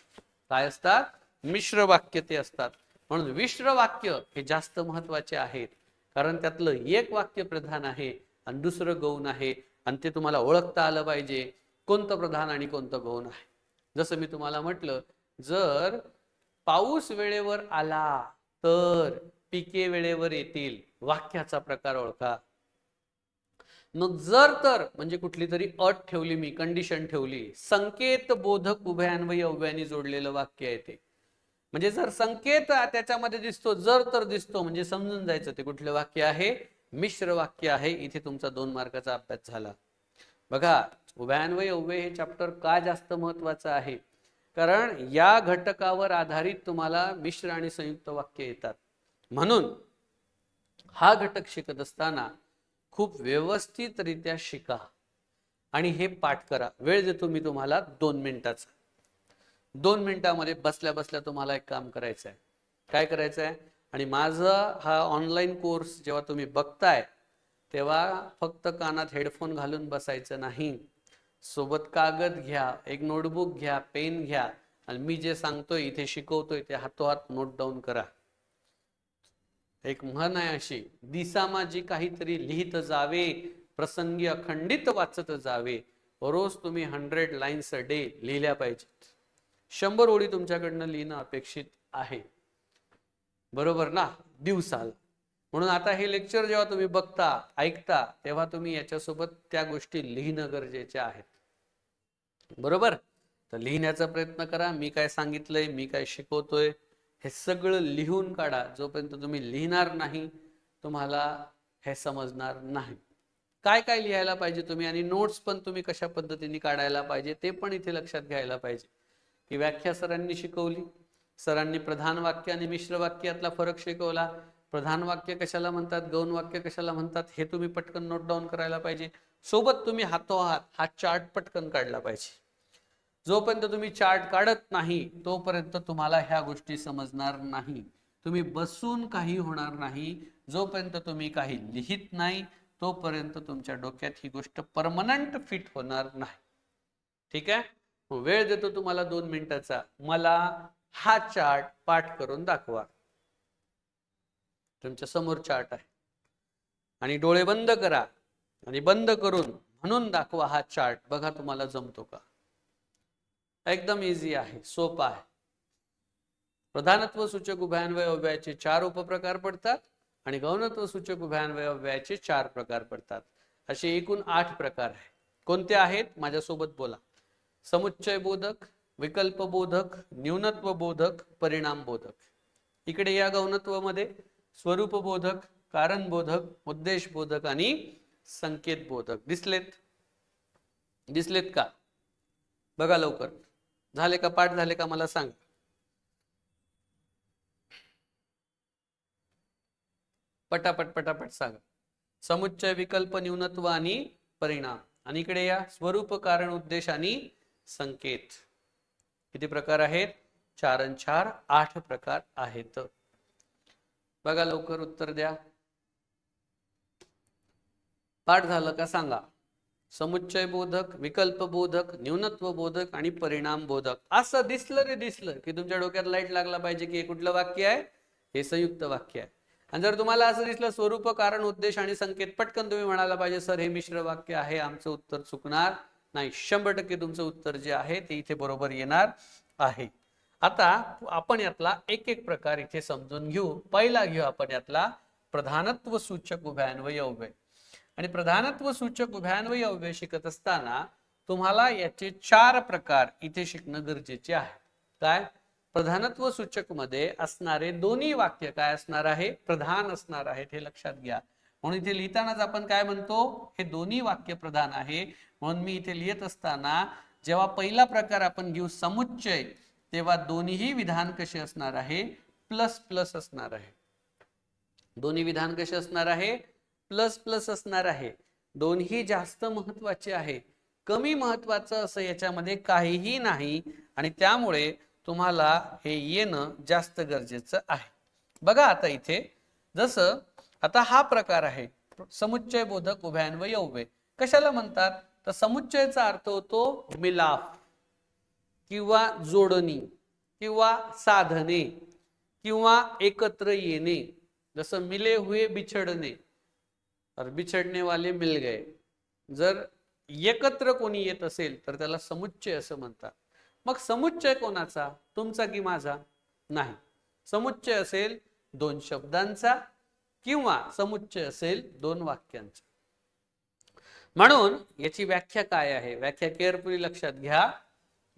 काय असतात? मिश्र वाक्य ते असतात. म्हणून मिश्र वाक्य हे जास्त महत्वाचे आहेत, कारण त्यातलं एक वाक्य प्रधान आहे आणि दुसरं गौण आहे, आणि ते तुम्हाला ओळखता आलं पाहिजे कोणतं प्रधान आणि कोणतं गौण आहे. जसं मी तुम्हाला म्हटलं, जर पाऊस वेळेवर आला तर पिके वेळेवर येतील, वाक्याचा प्रकार ओळखा. मग जर तर म्हणजे कुठली तरी अट ठेवली, मी कंडिशन ठेवली, संकेत बोधक उभयान्वयी अव्ययाने जोडलेलं वाक्य आहे ते. म्हणजे जर संकेत त्याच्यामध्ये दिसतो, जर तर दिसतो, म्हणजे समजून जायचं ते कुठलं वाक्य आहे, मिश्र वाक्य आहे. इथे तुमचा 2 मार्काचा अभ्यास झाला. बघा, उभयान्वयी अव्यय हे चॅप्टर का जास्त महत्वाचं आहे, कारण या घटकावर आधारित तुम्हाला मिश्र आणि संयुक्त वाक्य येतात. म्हणून हा घटक शिकत असताना खूप व्यवस्थितरित्या शिका आणि हे पाठ करा. वेळ देतो मी तुम्हाला 2 मिनिटाचा. 2 मिनिटामध्ये बसल्या बसल्या तुम्हाला एक काम करायचं आहे. काय करायचं आहे? आणि माझा हा ऑनलाईन कोर्स जेव्हा तुम्ही बघताय तेव्हा फक्त कानात हेडफोन घालून बसायचं नाही. सोबत कागद घ्या, एक नोटबुक घ्या, पेन घ्या आणि मी जे सांगतोय इथे शिकवतोय ते हातोहात नोट डाऊन करा. एक म्हण आहे अशी, दिसामाजी काहीतरी लिहित जावे, प्रसंगी अखंडित वाचत जावे. रोज तुम्ही 100 लाईन्स अ डे लिहिल्या पाहिजेत. 100 ओळी तुमच्याकडनं लिहिणं अपेक्षित आहे, बरोबर ना, दिवसाला. म्हणून आता हे लेक्चर जेव्हा तुम्ही बघता, ऐकता, तेव्हा तुम्ही याच्यासोबत त्या गोष्टी लिहिणं गरजेचे आहेत, बरोबर. तर लिहिण्याचा प्रयत्न करा. मी काय सांगितलंय, मी काय शिकवतोय हे सगळं लिहून काढा. जोपर्यंत तुम्ही लिहिणार नाही तुम्हाला हे समजणार नाही. काय काय लिहायला पाहिजे तुम्ही, आणि नोट्स पण तुम्ही कशा पद्धतीने काढायला पाहिजे ते पण इथे लक्षात घ्यायला पाहिजे. की व्याख्या सरांनी शिकवली, सरांनी प्रधान वाक्य आणि मिश्र वाक्यातला फरक शिकवला. प्रधान वाक्य कशाला म्हणतात, गौण वाक्य कशाला म्हणतात हे तुम्ही पटकन नोट डाऊन करायला पाहिजे. सोबत तुम्ही हातोहात हा चार्ट पटकन काढला पाहिजे. जोपर्यंत तुम्ही चार्ट काढत नाही तोपर्यंत तुम्हाला ह्या गोष्टी समजणार नाही. तुम्ही बसून काही होणार नाही. जोपर्यंत तुम्ही काही लिहित नाही तोपर्यंत तुमच्या डोक्यात ही गोष्ट परमनंट फिट होणार नाही. ठीक आहे. वेळ देतो तुम्हाला 2 मिनिटाचा. मला हा चार्ट पाठ करून दाखवा. तुमच्या समोर चार्ट आहे आणि डोळे बंद करा आणि बंद करून म्हणून दाखवा हा चार्ट. बघा तुम्हाला जमतो का. एकदम इझी आहे, सोपा आहे. प्रधानत्व सूचक उभयान्वय अव्ययाचे 4 उपप्रकार पडतात आणि गौणत्व सूचक उभयान्वय अव्ययाचे 4 प्रकार पडतात. असे एकूण 8 प्रकार आहे. कोणते आहेत माझ्यासोबत बोला. समुच्चय बोधक, विकल्प बोधक, न्यूनत्व बोधक, परिणाम बोधक. इकडे या गौणत्व मध्ये स्वरूप बोधक, कारण बोधक, उद्देश बोधक आणि संकेत बोधक. दिसलेत का? बघा लवकर. झाले का, पाठ झाले का मला सांग. पटापट पटापट सांगा. समुच्चय, विकल्प, न्यूनत्व आणि परिणाम. आणि इकडे या स्वरूप, कारण, उद्देश आणि संकेत. किती प्रकार आहेत? 4 आणि 4 8 प्रकार आहेत. बघा लवकर उत्तर द्या. पाठ झालं का सांगा. समुच्चय बोधक, विकल्प बोधक, न्यूनत्व बोधक आणि परिणाम बोधक. असं दिसलं रे दिसलं की तुमच्या डोक्यात लाईट लागला पाहिजे की हे कुठलं वाक्य आहे, हे संयुक्त वाक्य आहे. आणि जर तुम्हाला असं दिसलं स्वरूप, कारण, उद्देश आणि संकेत, पटकन तुम्ही म्हणाला पाहिजे सर हे मिश्र वाक्य आहे, आमचं उत्तर चुकणार नाही. 100% तुमचं उत्तर जे आहे ते इथे बरोबर येणार आहे. आता आपण यातला एक एक प्रकार इथे समजून घेऊ. पहिला घेऊ आपण यातला प्रधानत्व सूचक उभयान्वयी अव्यय. आणि प्रधानत्व सूचक उभयान्वयी अव्यय शिकत असताना तुम्हाला याचे 4 प्रकार इथे शिकणं गरजेचे आहे. काय? प्रधानत्व सूचक मध्ये असणारे दोन्ही वाक्य काय असणार आहे? प्रधान असणार आहेत, हे लक्षात घ्या. म्हणून इथे लिहितानाच आपण काय म्हणतो? हे दोन्ही वाक्य प्रधान आहे. म्हणून मी इथे लिहित असताना जेव्हा पहिला प्रकार आपण घेऊ समुच्चय, तेव्हा दोन्ही विधान कसे असणार आहे? प्लस प्लस असणार आहे. दोन्ही विधान कसे असणार आहे? प्लस प्लस असणार आहे. दोन्ही जास्त महत्वाचे आहे. कमी महत्वाचं असं याच्यामध्ये काहीही नाही आणि त्यामुळे तुम्हाला हे येणं जास्त गरजेचं आहे. बघा आता इथे जसं आता हा प्रकार आहे समुच्चय बोधक उभयान्वयी अव्यय. कशाला म्हणतात? तर समुच्चयचा अर्थ होतो मिलाफ किंवा जोडणी किंवा साधने किंवा एकत्र येणे. जसं मिले हुए बिछड़ने और बिछड़ने वाले मिल गए. जर एकत्र कोणी येत असेल तर त्याला समुच्चय असं म्हणतात. मग समुच्चय कोणाचा, तुमचा की माझा? नाही. समुच्चय असेल दोन शब्दांचा किंवा समुच्चय असेल दोन वाक्यांचा. म्हणून याची व्याख्या काय आहे, व्याख्या केअरफुली लक्षात घ्या.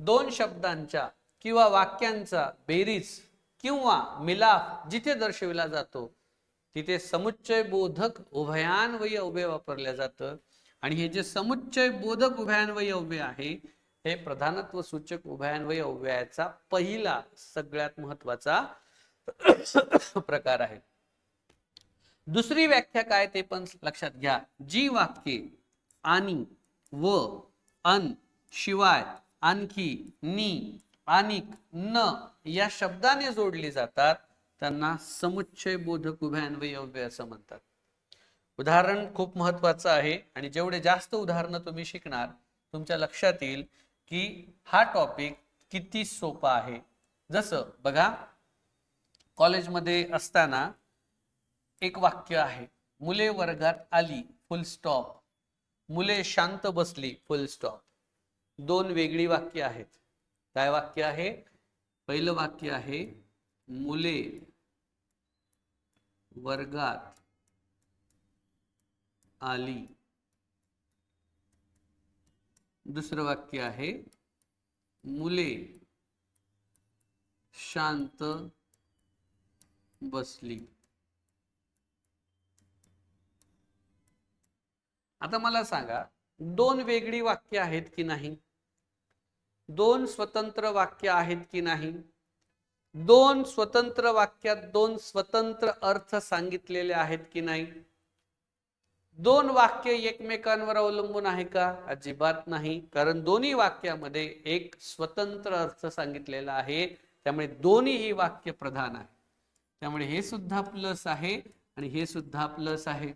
दोन शब्दांच्या किंवा वाक्यांचा बेरीज किंवा मिलाफ जिथे दर्शविला जातो तिथे समुच्चय बोधक उभयान्वयी अव्यय वापरल्या जातं. आणि हे जे समुच्चय बोधक उभयान्वयी अव्यय आहे हे प्रधानत्व सूचक उभयान्वयी अव्ययाचा पहिला सगळ्यात महत्वाचा प्रकार आहे. दुसरी व्याख्या काय ते पण लक्षात घ्या. जी वाक्ये आणि, व, अन, शिवाय, आणखी, नी, आणिक, न या शब्दाने जोडली जातात त्यांना समुच्चय बोधक उभयान्वयी अव्यय असं म्हणतात. उदाहरण खूप महत्वाचं आहे आणि जेवढे जास्त उदाहरणं तुम्ही शिकणार तुमच्या लक्षात येईल की हा टॉपिक किती सोपा आहे. जसं बघा, कॉलेजमध्ये असताना एक वाक्य आहे, मुले वर्गात आली फुल स्टॉप, मुले शांत बसली फुल स्टॉप. दोन वेगळी वाक्य आहेत. काय वाक्य आहे? पहिलं वाक्य आहे मुले वर्गात आली. दुसरं वाक्य आहे मुले शांत बसली. आता मला सांगा, दोन वेगळी वाक्य आहेत की नाही? दोन स्वतंत्र वाक्य आहेत की नाही? दोन स्वतंत्र वाक्यात दोन स्वतंत्र अर्थ सांगितलेले आहेत की नाही? दोन वाक्य एकमेकांवर अवलंबून आहे का? अजिबात नाही. कारण दोन्ही वाक्यामध्ये एक स्वतंत्र अर्थ सांगितलेला आहे. त्यामुळे दोन्ही ही वाक्य प्रधान आहे. त्यामुळे हे सुद्धा प्लस आहे आणि हे सुद्धा प्लस आहे.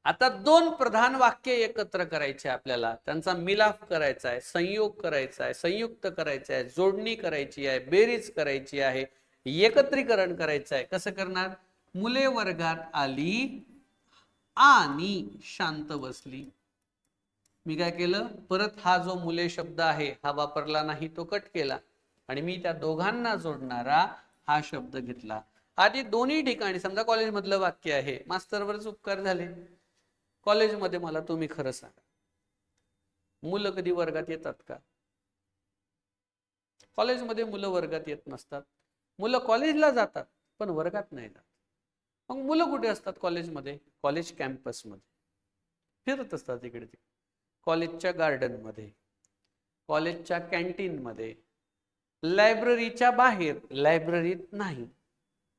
आता दोन प्रधान वाक्य एकत्र करायचे आपल्याला, त्यांचा मिलाफ करायचा आहे, संयोग करायचा आहे, संयुक्त करायचा आहे, जोडणी करायची आहे, बेरीज करायची आहे, एकत्रीकरण करायचं आहे. कसं करणार? मुले वर्गात आली आणि शांत बसली. मी काय केलं, परत हा जो मुले शब्द आहे हा वापरला नाही, तो कट केला आणि मी त्या दोघांना जोडणारा हा शब्द घेतला. आधी दोन्ही ठिकाणी, समजा कॉलेजमधलं वाक्य आहे, मास्तरवरच उपकार झाले. कॉलेजमध्ये मला तुम्ही खरं सांगा, मुलं कधी वर्गात येतात का? कॉलेजमध्ये मुलं वर्गात येत नसतात. मुलं कॉलेजला जातात पण वर्गात नाही जात. मग मुलं कुठे असतात कॉलेजमध्ये? कॉलेज कॅम्पसमध्ये फिरत असतात इकडे तिकडे, कॉलेजच्या गार्डनमध्ये, कॉलेजच्या कॅन्टीनमध्ये, लायब्ररीच्या बाहेर. लायब्ररीत नाही,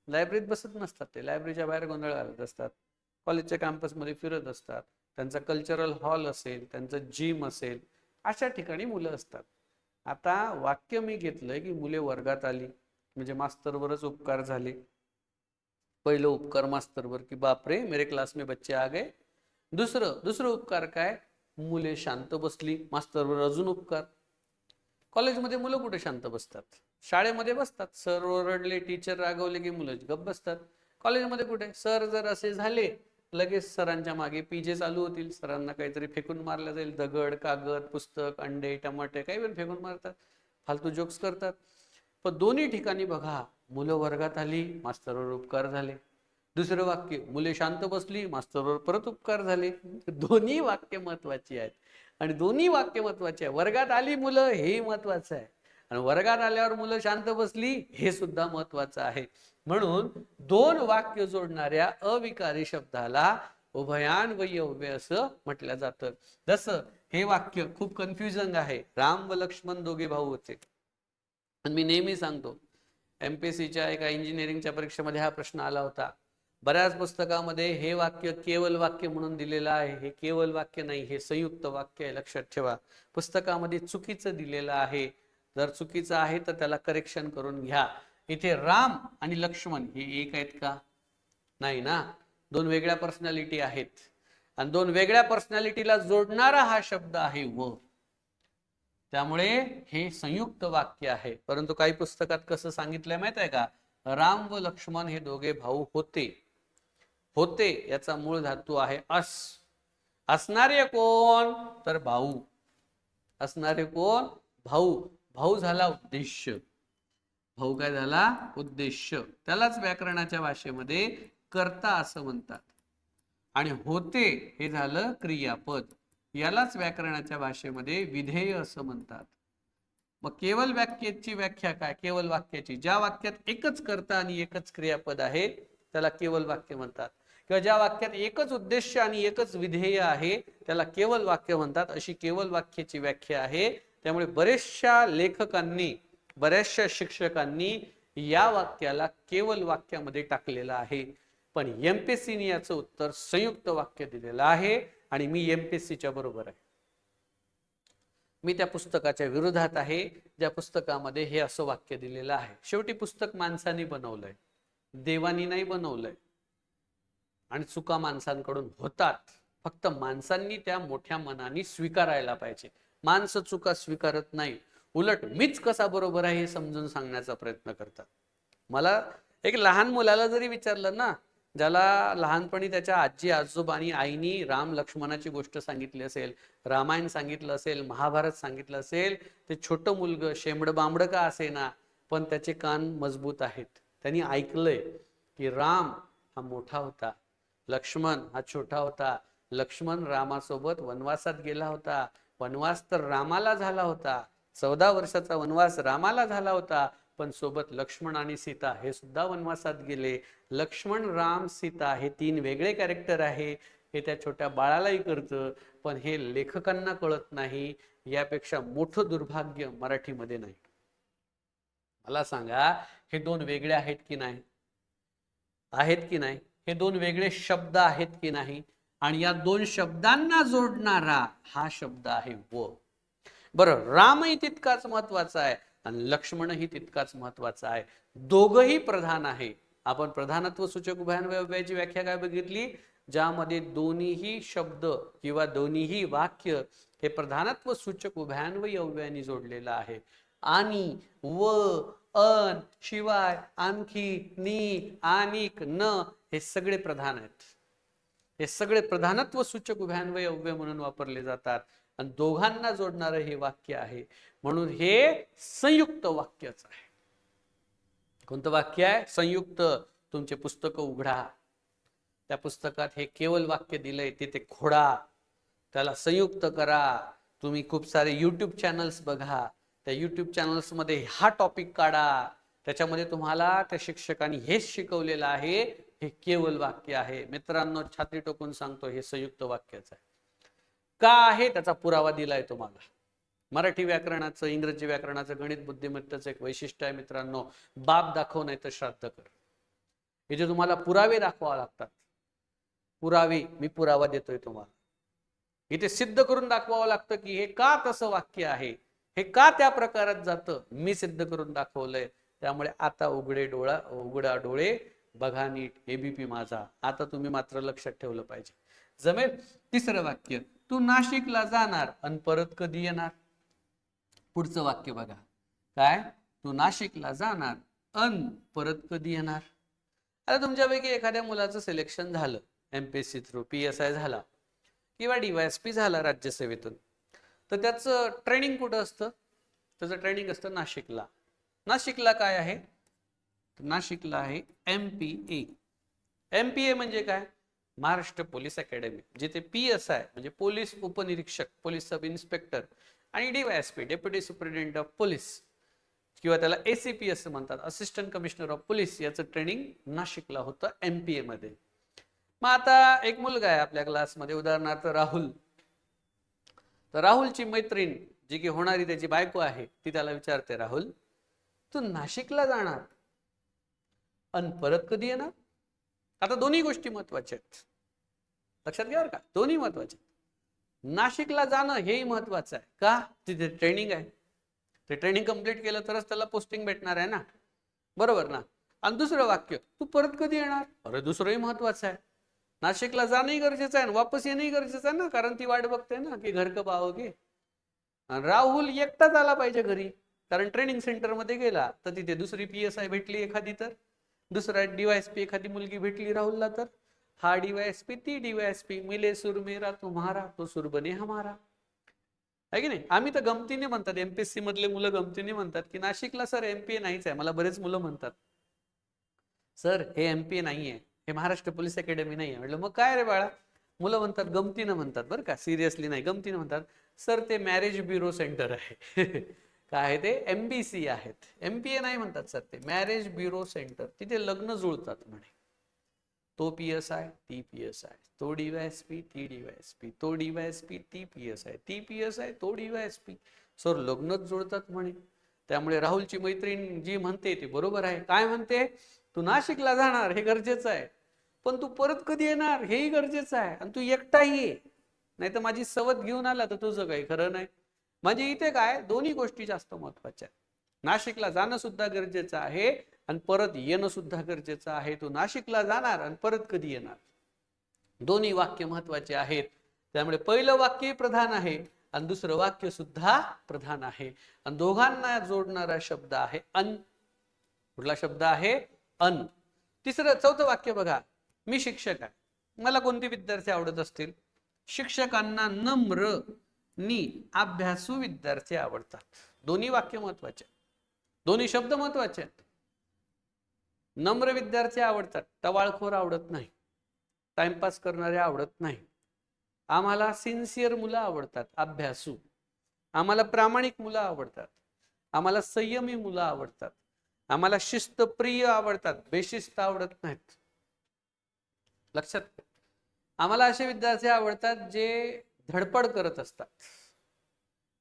लायब्ररीत बसत नसतात ते, लायब्ररीच्या बाहेर गोंधळ घालत असतात. कॉलेजच्या कॅम्पसमध्ये फिरत असतात. त्यांचा कल्चरल हॉल असेल, त्यांचं जिम असेल, अशा ठिकाणी मुलं असतात. आता वाक्य मी घेतलंय की मुले वर्गात आली म्हणजे मास्तरवरच उपकार झाले. पहिलं उपकार मास्तरवर की बापरे मेरे क्लास में बच्चे आ गए. दुसरं उपकार काय? मुले शांत बसली, मास्तरवर अजून उपकार. कॉलेजमध्ये मुलं कुठे शांत बसतात? शाळेमध्ये बसतात. सर ओरडले, टीचर रागवले की मुलं गप्प बसतात. कॉलेजमध्ये कुठे? सर जर असे झाले लगेच सरांच्या मागे पीजे चालू होतील. सरांना काहीतरी फेकून मारलं जाईल, दगड, कागद, पुस्तक, अंडे, टमाटे काही पण फेकून मारतात, फालतू जोक्स करतात. पण दोन्ही ठिकाणी बघा, मुलं वर्गात आली, मास्तरवर उपकार झाले. दुसरं वाक्य, मुले शांत बसली, मास्तरवर परत उपकार झाले. दोन्ही वाक्य महत्वाची आहेत आणि दोन्ही वाक्य महत्वाचे आहे. वर्गात आली मुलं हे महत्वाचं आहे आणि वर्गात आल्यावर मुलं शांत बसली हे सुद्धा महत्वाचं आहे. म्हणून दोन वाक्य जोडणाऱ्या अविकारी शब्दाला उभयान्वयी अव्यय असं म्हटलं जातं. जसं हे वाक्य खूप कन्फ्युजन आहे, राम व लक्ष्मण दोघे भाऊ होते. आणि मी नेहमी सांगतो, एमपीएससीच्या एका इंजिनिअरिंगच्या परीक्षेमध्ये हा प्रश्न आला होता. बऱ्याच पुस्तकामध्ये हे वाक्य केवल वाक्य म्हणून दिलेलं आहे. हे केवल वाक्य नाही, हे संयुक्त वाक्य आहे, लक्षात ठेवा. पुस्तकामध्ये चुकीचं दिलेलं आहे. जर चुकीचं आहे तर त्याला करेक्शन करून घ्या. इथे राम आणि लक्ष्मण हे एक आहेत का? नाही ना, दोन वेगळ्या पर्सनॅलिटी आहेत आणि दोन वेगळ्या पर्सनॅलिटीला जोडणारा हा शब्द आहे व, त्यामुळे हे संयुक्त वाक्य आहे. परंतु काही पुस्तकात कसं सांगितलंय माहित आहे का? राम व लक्ष्मण हे दोघे भाऊ होते. होते याचा मूळ धातू आहे अस असणारे कोण? तर भाऊ. असणारे कोण? भाऊ. भाऊ झाला उद्देश्य. भाऊ काय झाला? उद्देश्य. त्यालाच व्याकरणाच्या भाषेमध्ये कर्ता असं म्हणतात. आणि होते हे झालं क्रियापद. यालाच व्याकरणाच्या भाषेमध्ये विधेय असं म्हणतात. मग केवल वाक्याची व्याख्या काय? केवल वाक्याची, ज्या वाक्यात एकच कर्ता आणि एकच क्रियापद आहे त्याला केवल वाक्य म्हणतात, किंवा ज्या वाक्यात एकच उद्देश्य आणि एकच विधेय आहे त्याला केवल वाक्य म्हणतात. अशी केवल वाक्याची व्याख्या आहे. त्यामुळे बरेचशा लेखकांनी, बऱ्याचशा शिक्षकांनी या वाक्याला केवल वाक्यामध्ये टाकलेलं आहे. पण एमपीएससीने याचं उत्तर संयुक्त वाक्य दिलेलं आहे आणि मी एमपीएससीच्या बरोबर आहे. मी त्या पुस्तकाच्या विरोधात आहे ज्या पुस्तकामध्ये हे असं वाक्य दिलेलं आहे. शेवटी पुस्तक माणसाने बनवलंय, देवानी नाही बनवलंय. आणि चुका माणसांकडून होतात, फक्त माणसांनी त्या मोठ्या मनाने स्वीकारायला पाहिजे. माणसं चुका स्वीकारत नाही, उलट मीच कसा बरोबर आहे हे समजून सांगण्याचा प्रयत्न करतात. मला एक लहान मुलाला जरी विचारलं ना, ज्याला लहानपणी त्याच्या आजी आजोबांनी आईनी राम लक्ष्मणाची गोष्ट सांगितली असेल, रामायण सांगितलं असेल, महाभारत सांगितलं असेल, ते छोटं मुलग शेंबड बांबड का असेना पण त्याचे कान मजबूत आहेत. त्यांनी ऐकलंय की राम हा मोठा होता, लक्ष्मण हा छोटा होता. लक्ष्मण रामासोबत वनवासात गेला होता. वनवास तर रामाला झाला होता, 14 वर्षाचा वनवास रामाला झाला होता, पण सोबत लक्ष्मण आणि सीता हे सुद्धा वनवासात गेले. लक्ष्मण, राम, सीता हे 3 वेगळे कॅरेक्टर आहे. हे त्या छोट्या बाळालाही कळतं, पण हे लेखकांना कळत नाही. यापेक्षा मोठं दुर्भाग्य मराठीमध्ये नाही. मला सांगा, हे 2 वेगळे आहेत की नाही? आहेत की नाही? हे 2 वेगळे शब्द आहेत की नाही? आणि या 2 शब्दांना जोडणारा हा शब्द आहे व. बरं, रामही तितकाच महत्वाचा आहे आणि लक्ष्मणही तितकाच महत्वाचा आहे. दोघही प्रधान आहे. आपण प्रधानत्व सूचक उभयान्वय अव्ययाची व्याख्या काय बघितली? ज्यामध्ये दोन्हीही शब्द किंवा दोन्हीही वाक्य हे प्रधानत्व सूचक उभयान्वयी अव्ययाने जोडलेलं आहे. आणि, व, अन, शिवाय, आणखी, नी, आणिक, न हे सगळे प्रधान आहेत. हे सगळे प्रधानत्व सूचक उभयान्वयी अव्यय म्हणून वापरले जातात आणि दोघांना जोडणारं हे वाक्य आहे. म्हणून हे संयुक्त वाक्यच आहे. कोणतं वाक्य आहे? संयुक्त. तुमचे पुस्तक उघडा, त्या पुस्तकात हे केवल वाक्य दिलंय, तिथे खोडा, त्याला संयुक्त करा. तुम्ही खूप सारे युट्यूब चॅनल्स बघा, त्या युट्यूब चॅनल्स मध्ये हा टॉपिक काढा, त्याच्यामध्ये तुम्हाला त्या शिक्षकांनी हेच शिकवलेलं आहे. हे केवल वाक्य आहे. मित्रांनो, छाती टोकून सांगतो, हे संयुक्त वाक्यच आहे. का आहे त्याचा पुरावा दिलाय तुम्हाला. मराठी व्याकरणाचं, इंग्रजी व्याकरणाचं, गणित बुद्धिमत्तेचं एक वैशिष्ट्य आहे मित्रांनो, बाप दाखव नाही तर श्राद्ध कर. हे जे तुम्हाला पुरावे दाखवावे लागतात, पुरावे, मी पुरावा देतोय तुम्हाला. इथे सिद्ध करून दाखवावं लागतं की हे का तसं वाक्य आहे, हे का त्या प्रकारात जातं, मी सिद्ध करून दाखवलंय. त्यामुळे आता उघडा डोळे, बघा नीट एबीपी माझा. आता तुम्ही मात्र लक्षात ठेवलं पाहिजे. जमेल? तिसरं वाक्य, तू नाशिकला जाणार आणि परत कधी येणार? पुढचं वाक्य बघा काय, तू नाशिकला जाणार अन परत कधी येणार? आता तुमच्यापैकी एखाद्या मुलाचं सिलेक्शन झालं एमपीएससी थ्रू, PSI झाला किंवा DYSP झाला राज्यसेवेतून, तर त्याचं ट्रेनिंग कुठं असतं? त्याचं ट्रेनिंग असतं नाशिकला. नाशिकला काय आहे? नाशिकला आहे MPA. MPA म्हणजे काय? महाराष्ट्र पोलीस अकॅडमी, जिथे PSI म्हणजे पोलीस उपनिरीक्षक, पोलीस सब इन्स्पेक्टर, आणि DYSP deputy superintendent of police किंवा त्याला ACP असं म्हणतात, असिस्टंट कमिशनर ऑफ पोलीस, याचं ट्रेनिंग नाशिकला होतं MPA मध्ये. मग आता एक मुलगा आहे आपल्या क्लासमध्ये, उदाहरणार्थ राहुल. तर राहुलची मैत्रीण जी की होणारी त्याची बायको आहे, ती त्याला विचारते, राहुल तू नाशिकला जाणार आणि परत कधी येणार? आता दोन्ही गोष्टी महत्वाच्या आहेत, लक्षात घ्या बरं का, दोन्ही महत्वाचे. नाशिकला जाणं हेही महत्वाचं आहे. का? तिथे ट्रेनिंग आहे, ते ट्रेनिंग कंप्लीट केलं तरच त्याला पोस्टिंग भेटणार आहे ना, बरोबर ना? आणि दुसरं वाक्य, तू परत कधी येणार? अरे दुसरंही महत्वाचं आहे. नाशिकला जाणंही गरजेचं आहे आणि वापस येणंही गरजेचं आहे ना, कारण ती वाट बघते ना की घर कब आओगे. राहुल एकटाच आला पाहिजे घरी, कारण ट्रेनिंग सेंटर मध्ये गेला तर तिथे दुसरी PSI भेटली एखादी, तर दुसरा DYSP एखादी मुलगी भेटली राहुलला, तर हा डीवायएसपी ती डीवायएसपी, मिले सुर मेरा तुम्हारा तो सुर बने हमारा, आहे की नाही. आम्ही तर गमतीने म्हणतात, एमपीएससी मधले मुलं गमतीने म्हणतात की नाशिकला सर एमपीए नाहीच आहे. मला बरेच मुलं म्हणतात सर हे एमपीए नाहीये, हे महाराष्ट्र पोलीस अकॅडमी नाहीये. म्हटलं मग काय रे बाळा. मुलं म्हणतात, गमतीनं म्हणतात बरं का, सिरियसली नाही, गमतीनं म्हणतात सर ते मॅरेज ब्युरो सेंटर आहे. काय आहे ते, एमबीसी आहेत. एमपीए नाही म्हणतात सर, ते मॅरेज ब्युरो सेंटर, तिथे लग्न जुळतात म्हणे. तो पीएसआय ती पीएसआय, तो डीवायएसपी ती डीवायएसपी, तो डीवायएसपी ती पीएसआय, ती पीएसआय तो डीवायएसपी. सर लग्नच जुळतात म्हणे. त्यामुळे राहुलची मैत्रीण जी म्हणते ते बरोबर आहे. काय म्हणते, तू नाशिकला जाणार हे गरजेचं आहे, पण तू परत कधी येणार हेही गरजेचं आहे, आणि तू एकटाही ये, नाही तर माझी सवत घेऊन आला तर तुझं काही खरं नाही. म्हणजे इथे काय, दोन्ही गोष्टी जास्त महत्वाच्या. नाशिकला जाणं सुद्धा गरजेचं आहे आणि परत येणं सुद्धा गरजेचं आहे. तू नाशिकला जाणार आणि परत कधी येणार, दोन्ही वाक्य महत्वाचे आहेत. त्यामुळे पहिलं वाक्य प्रधान आहे आणि दुसरं वाक्य सुद्धा प्रधान आहे, आणि दोघांना जोडणारा शब्द आहे अन. कुठला शब्द आहे, अन. चौथं वाक्य बघा, मी शिक्षक आहे. मला कोणते विद्यार्थी आवडत असतील, शिक्षकांना नम्र नी अभ्यासू विद्यार्थी आवडतात. दोन्ही वाक्य महत्वाचे, दोन्ही शब्द महत्वाचे आहेत. नम्र विद्यार्थी आवडतात, टवाळखोर आवडत नाही, टाइमपास करणारे आवडत नाही. आम्हाला सिन्सिअर मुलं आवडतात, अभ्यासू. आम्हाला प्रामाणिक मुलं आवडतात, आम्हाला संयमी मुलं आवडतात, आम्हाला शिस्तप्रिय आवडतात, बेशिस्त आवडत नाहीत. लक्षात. आम्हाला असे विद्यार्थी आवडतात जे धडपड करत असतात,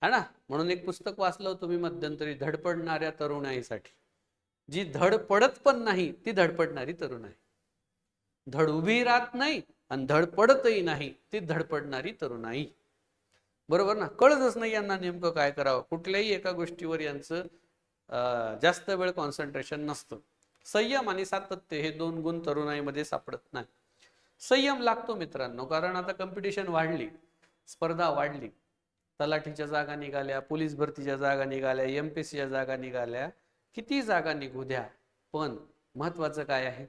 है ना. म्हणून एक पुस्तक वाचलं होतं मी मध्यंतरी, धडपडणाऱ्या तरुणाईसाठी. जी धडपडत पण नाही ती धडपडणारी तरुण आहे. धड उभी राहत नाही आणि धडपडतही नाही ती धडपडणारी तरुणाई. बरोबर ना. कळतच नाही यांना नेमकं काय करावं. कुठल्याही एका गोष्टीवर यांचं जास्त वेळ कॉन्सन्ट्रेशन नसतं. संयम आणि सातत्य हे दोन गुण तरुणाईमध्ये सापडत नाही. संयम लागतो मित्रांनो, कारण आता कॉम्पिटिशन वाढली, स्पर्धा वाढली. तलाठीच्या जागा निघाल्या, पोलीस भरतीच्या जागा निघाल्या, एमपीएससीच्या जागा निघाल्या, किती जागा निघू द्या, पण महत्वाचं काय आहे,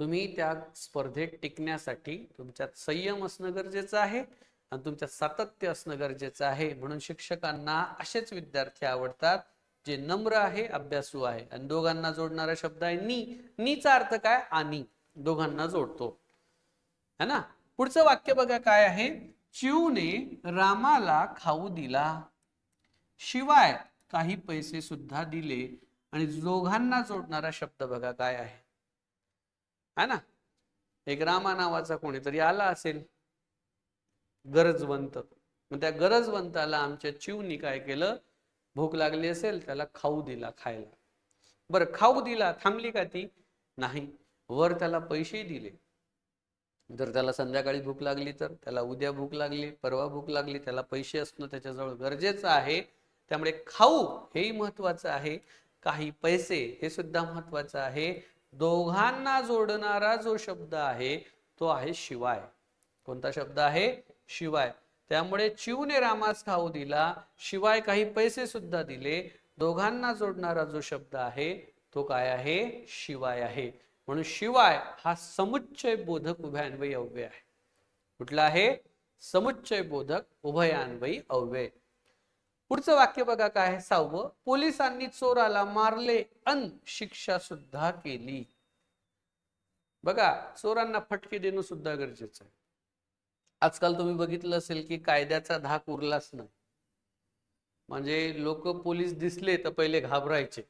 तुम्ही त्या स्पर्धेत टिकण्यासाठी तुमच्यात संयम असणं गरजेचं आहे आणि तुमच्यात सातत्य असणं गरजेचं आहे. म्हणून शिक्षकांना असेच विद्यार्थी आवडतात जे नम्र आहे, अभ्यासू आहे. आणि दोघांना जोडणारा शब्द आहे नी. नीचा अर्थ काय, आणि, दोघांना जोडतो, है ना. पुढचं वाक्य बघा काय आहे, चिवने रामाला खाऊ दिला, शिवाय काही पैसे सुद्धा दिले. आणि दोघांना जोडणारा शब्द बघा काय आहे, है ना. एक रामा नावाचा कोणीतरी आला असेल, गरजवंत. मग त्या गरजवंताला आमच्या चिवनी काय केलं, भूक लागली असेल त्याला खाऊ दिला खायला. बरं, खाऊ दिला, थांबली का ती, नाही, वर त्याला पैसे दिले. जर त्याला संध्याकाळी भूक लागली तर, त्याला उद्या भूक लागली, परवा भूक लागली, त्याला पैसे असणं त्याच्याजवळ गरजेचं आहे. त्यामुळे खाऊ हेही महत्वाचं आहे, काही पैसे हे सुद्धा महत्वाचं आहे. दोघांना जोडणारा जो शब्द आहे तो आहे शिवाय. कोणता शब्द आहे, शिवाय. त्यामुळे चिवने रामास खाऊ दिला, शिवाय काही पैसे सुद्धा दिले. दोघांना जोडणारा जो शब्द आहे तो काय आहे, शिवाय आहे. म्हणून शिवाय हा समुच्चय बोधक उभयान्वयी अव्यय आहे. कुठला आहे, समुच्चय बोधक उभयान्वयी अव्यय. पुढचं वाक्य बघा काय आहे, 6वं, पोलिसांनी चोराला मारले अन शिक्षा सुद्धा केली. बघा, चोरांना फटके देणं सुद्धा गरजेचं आहे. आजकाल तुम्ही बघितलं असेल की कायद्याचा धाक उरलाच नाही. म्हणजे लोक पोलीस दिसले तर पहिले घाबरायचे.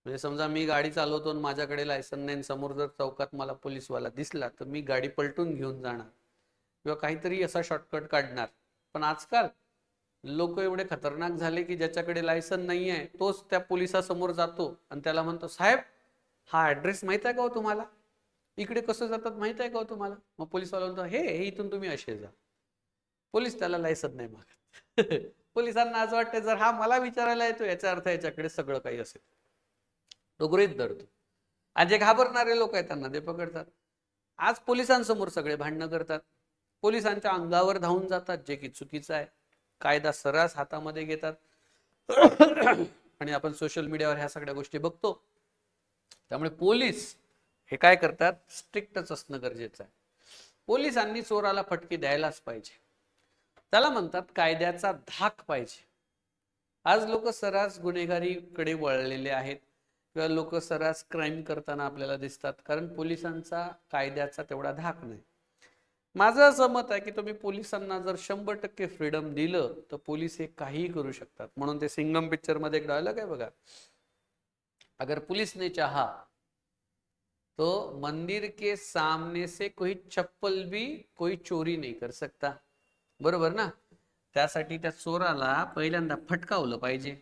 म्हणजे समजा मी गाडी चालवतो आणि माझ्याकडे लायसन नाही, समोर जर चौकात मला पोलीसवाला दिसला तर मी गाडी पलटून घेऊन जाणार किंवा काहीतरी असा शॉर्टकट काढणार. पण आजकाल लोक एवढे खतरनाक झाले की ज्याच्याकडे लायसन नाही आहे तोच त्या पोलिसासमोर जातो आणि त्याला म्हणतो, साहेब हा ऍड्रेस माहित आहे का हो तुम्हाला, इकडे कसं जातात माहित आहे का हो तुम्हाला. मग पोलिसवाला म्हणतो, हे इथून तुम्ही असे जा. पोलीस त्याला लायसन नाही मागत. पोलिसांना असं वाटतं जर हा मला विचारायला येतो याचा अर्थ याच्याकडे सगळं काही असेल, तो गृहीत धरतो. आणि जे घाबरणारे लोक आहेत त्यांना ते पकडतात. आज पोलिसांसमोर सगळे भांडणं करतात, पोलिसांच्या अंगावर धावून जातात, जे की चुकीचं आहे. कायदा सर्रास हातामध्ये घेतात. आणि आपण सोशल मीडियावर ह्या सगळ्या गोष्टी बघतो. त्यामुळे पोलीस हे काय करतात, स्ट्रिक्टच असणं गरजेचं आहे. पोलिसांनी चोराला फटके द्यायलाच पाहिजे. त्याला म्हणतात कायद्याचा धाक पाहिजे. आज लोक सर्रास गुन्हेगारीकडे वळलेले आहेत किंवा लोक सर्रास क्राईम करताना आपल्याला दिसतात, कारण पोलिसांचा कायद्याचा तेवढा धाक नाही. माझं असं मत आहे की तुम्ही पोलिसांना जर 100% फ्रीडम दिलं तर पोलीस हे काहीही करू शकतात. म्हणून ते सिंगम पिक्चर मध्ये एक डायलॉग आहे बघा, अगर पुलिस ने चाहा तो मंदिर के सामने से कोई चप्पल भी कोई चोरी नहीं कर सकता. बरोबर ना. त्यासाठी त्या चोराला पहिल्यांदा फटकावलं पाहिजे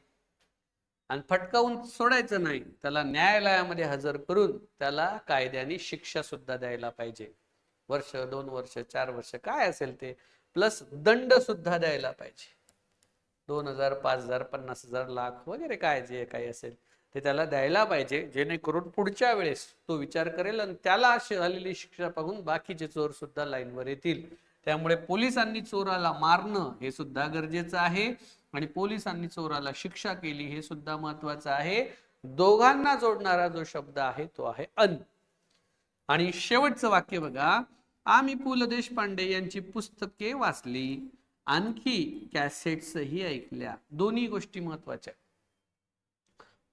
आणि फटकावून सोडायचं नाही, त्याला न्यायालयामध्ये हजर करून त्याला कायद्याने शिक्षा सुद्धा द्यायला पाहिजे. वर्ष, 2 वर्ष, 4 वर्ष काय असेल ते, प्लस दंड सुद्धा द्यायला पाहिजे. 2,000, 5,000, 50,000, लाख वगैरे काय जे काही असेल ते त्याला द्यायला पाहिजे, जेणेकरून पुढच्या वेळेस तो विचार करेल आणि त्याला झालेली शिक्षा पाहून बाकीचे चोर सुद्धा लाईनवर येतील. त्यामुळे पोलिसांनी चोराला मारणं हे सुद्धा गरजेचं आहे आणि पोलिसांनी चोराला शिक्षा केली हे सुद्धा महत्वाचं आहे. दोघांना जोडणारा जो शब्द आहे तो आहे अन. आणि शेवटचं वाक्य बघा, आम्ही पु ल देशपांडे यांची पुस्तके वाचली, आणखी कॅसेट्सही ऐकल्या. दोन्ही गोष्टी महत्वाच्या.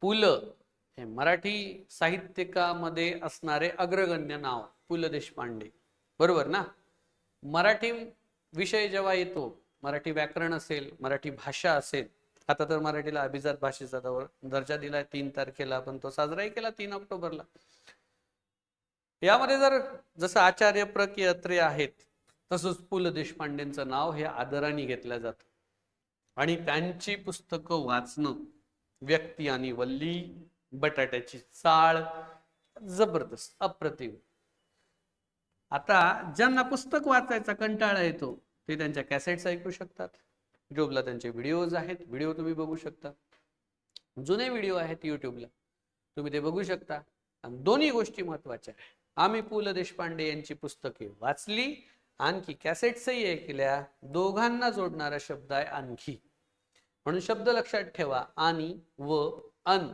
पु ल हे मराठी साहित्यिकामध्ये असणारे अग्रगण्य नाव पु ल देशपांडे, बरोबर ना. मराठी विषय जेव्हा येतो, मराठी व्याकरण असेल, मराठी भाषा असेल, आता तर मराठीला अभिजात भाषेचा दर्जा दिलाय. 3 तारखेला आपण तो साजराही केला, 3 ऑक्टोबरला. यामध्ये जर जसं आचार्य प्र. के. अत्रे आहेत, तसंच पु ल देशपांडेंचं नाव हे आदराने घेतलं जातं आणि त्यांची पुस्तकं वाचणं, व्यक्ती आणि वल्ली, बटाट्याची चाळ, जबरदस्त, अप्रतिम. आता ज्यांना पुस्तक वाचायचा कंटाळा येतो ते त्यांच्या कॅसेट्स ऐकू शकतात. युट्यूबला त्यांचे व्हिडिओज आहेत, व्हिडिओ तुम्ही बघू शकता. जुने व्हिडिओ आहेत युट्यूबला, तुम्ही ते बघू शकता. आणि दोन्ही गोष्टी महत्वाच्या आहेत. आम्ही पु ल देशपांडे यांची पुस्तके वाचली, आणखी कॅसेट्सही ऐकल्या. दोघांना जोडणारा शब्द आहे आणखी. म्हणून शब्द लक्षात ठेवा, आणि व अन.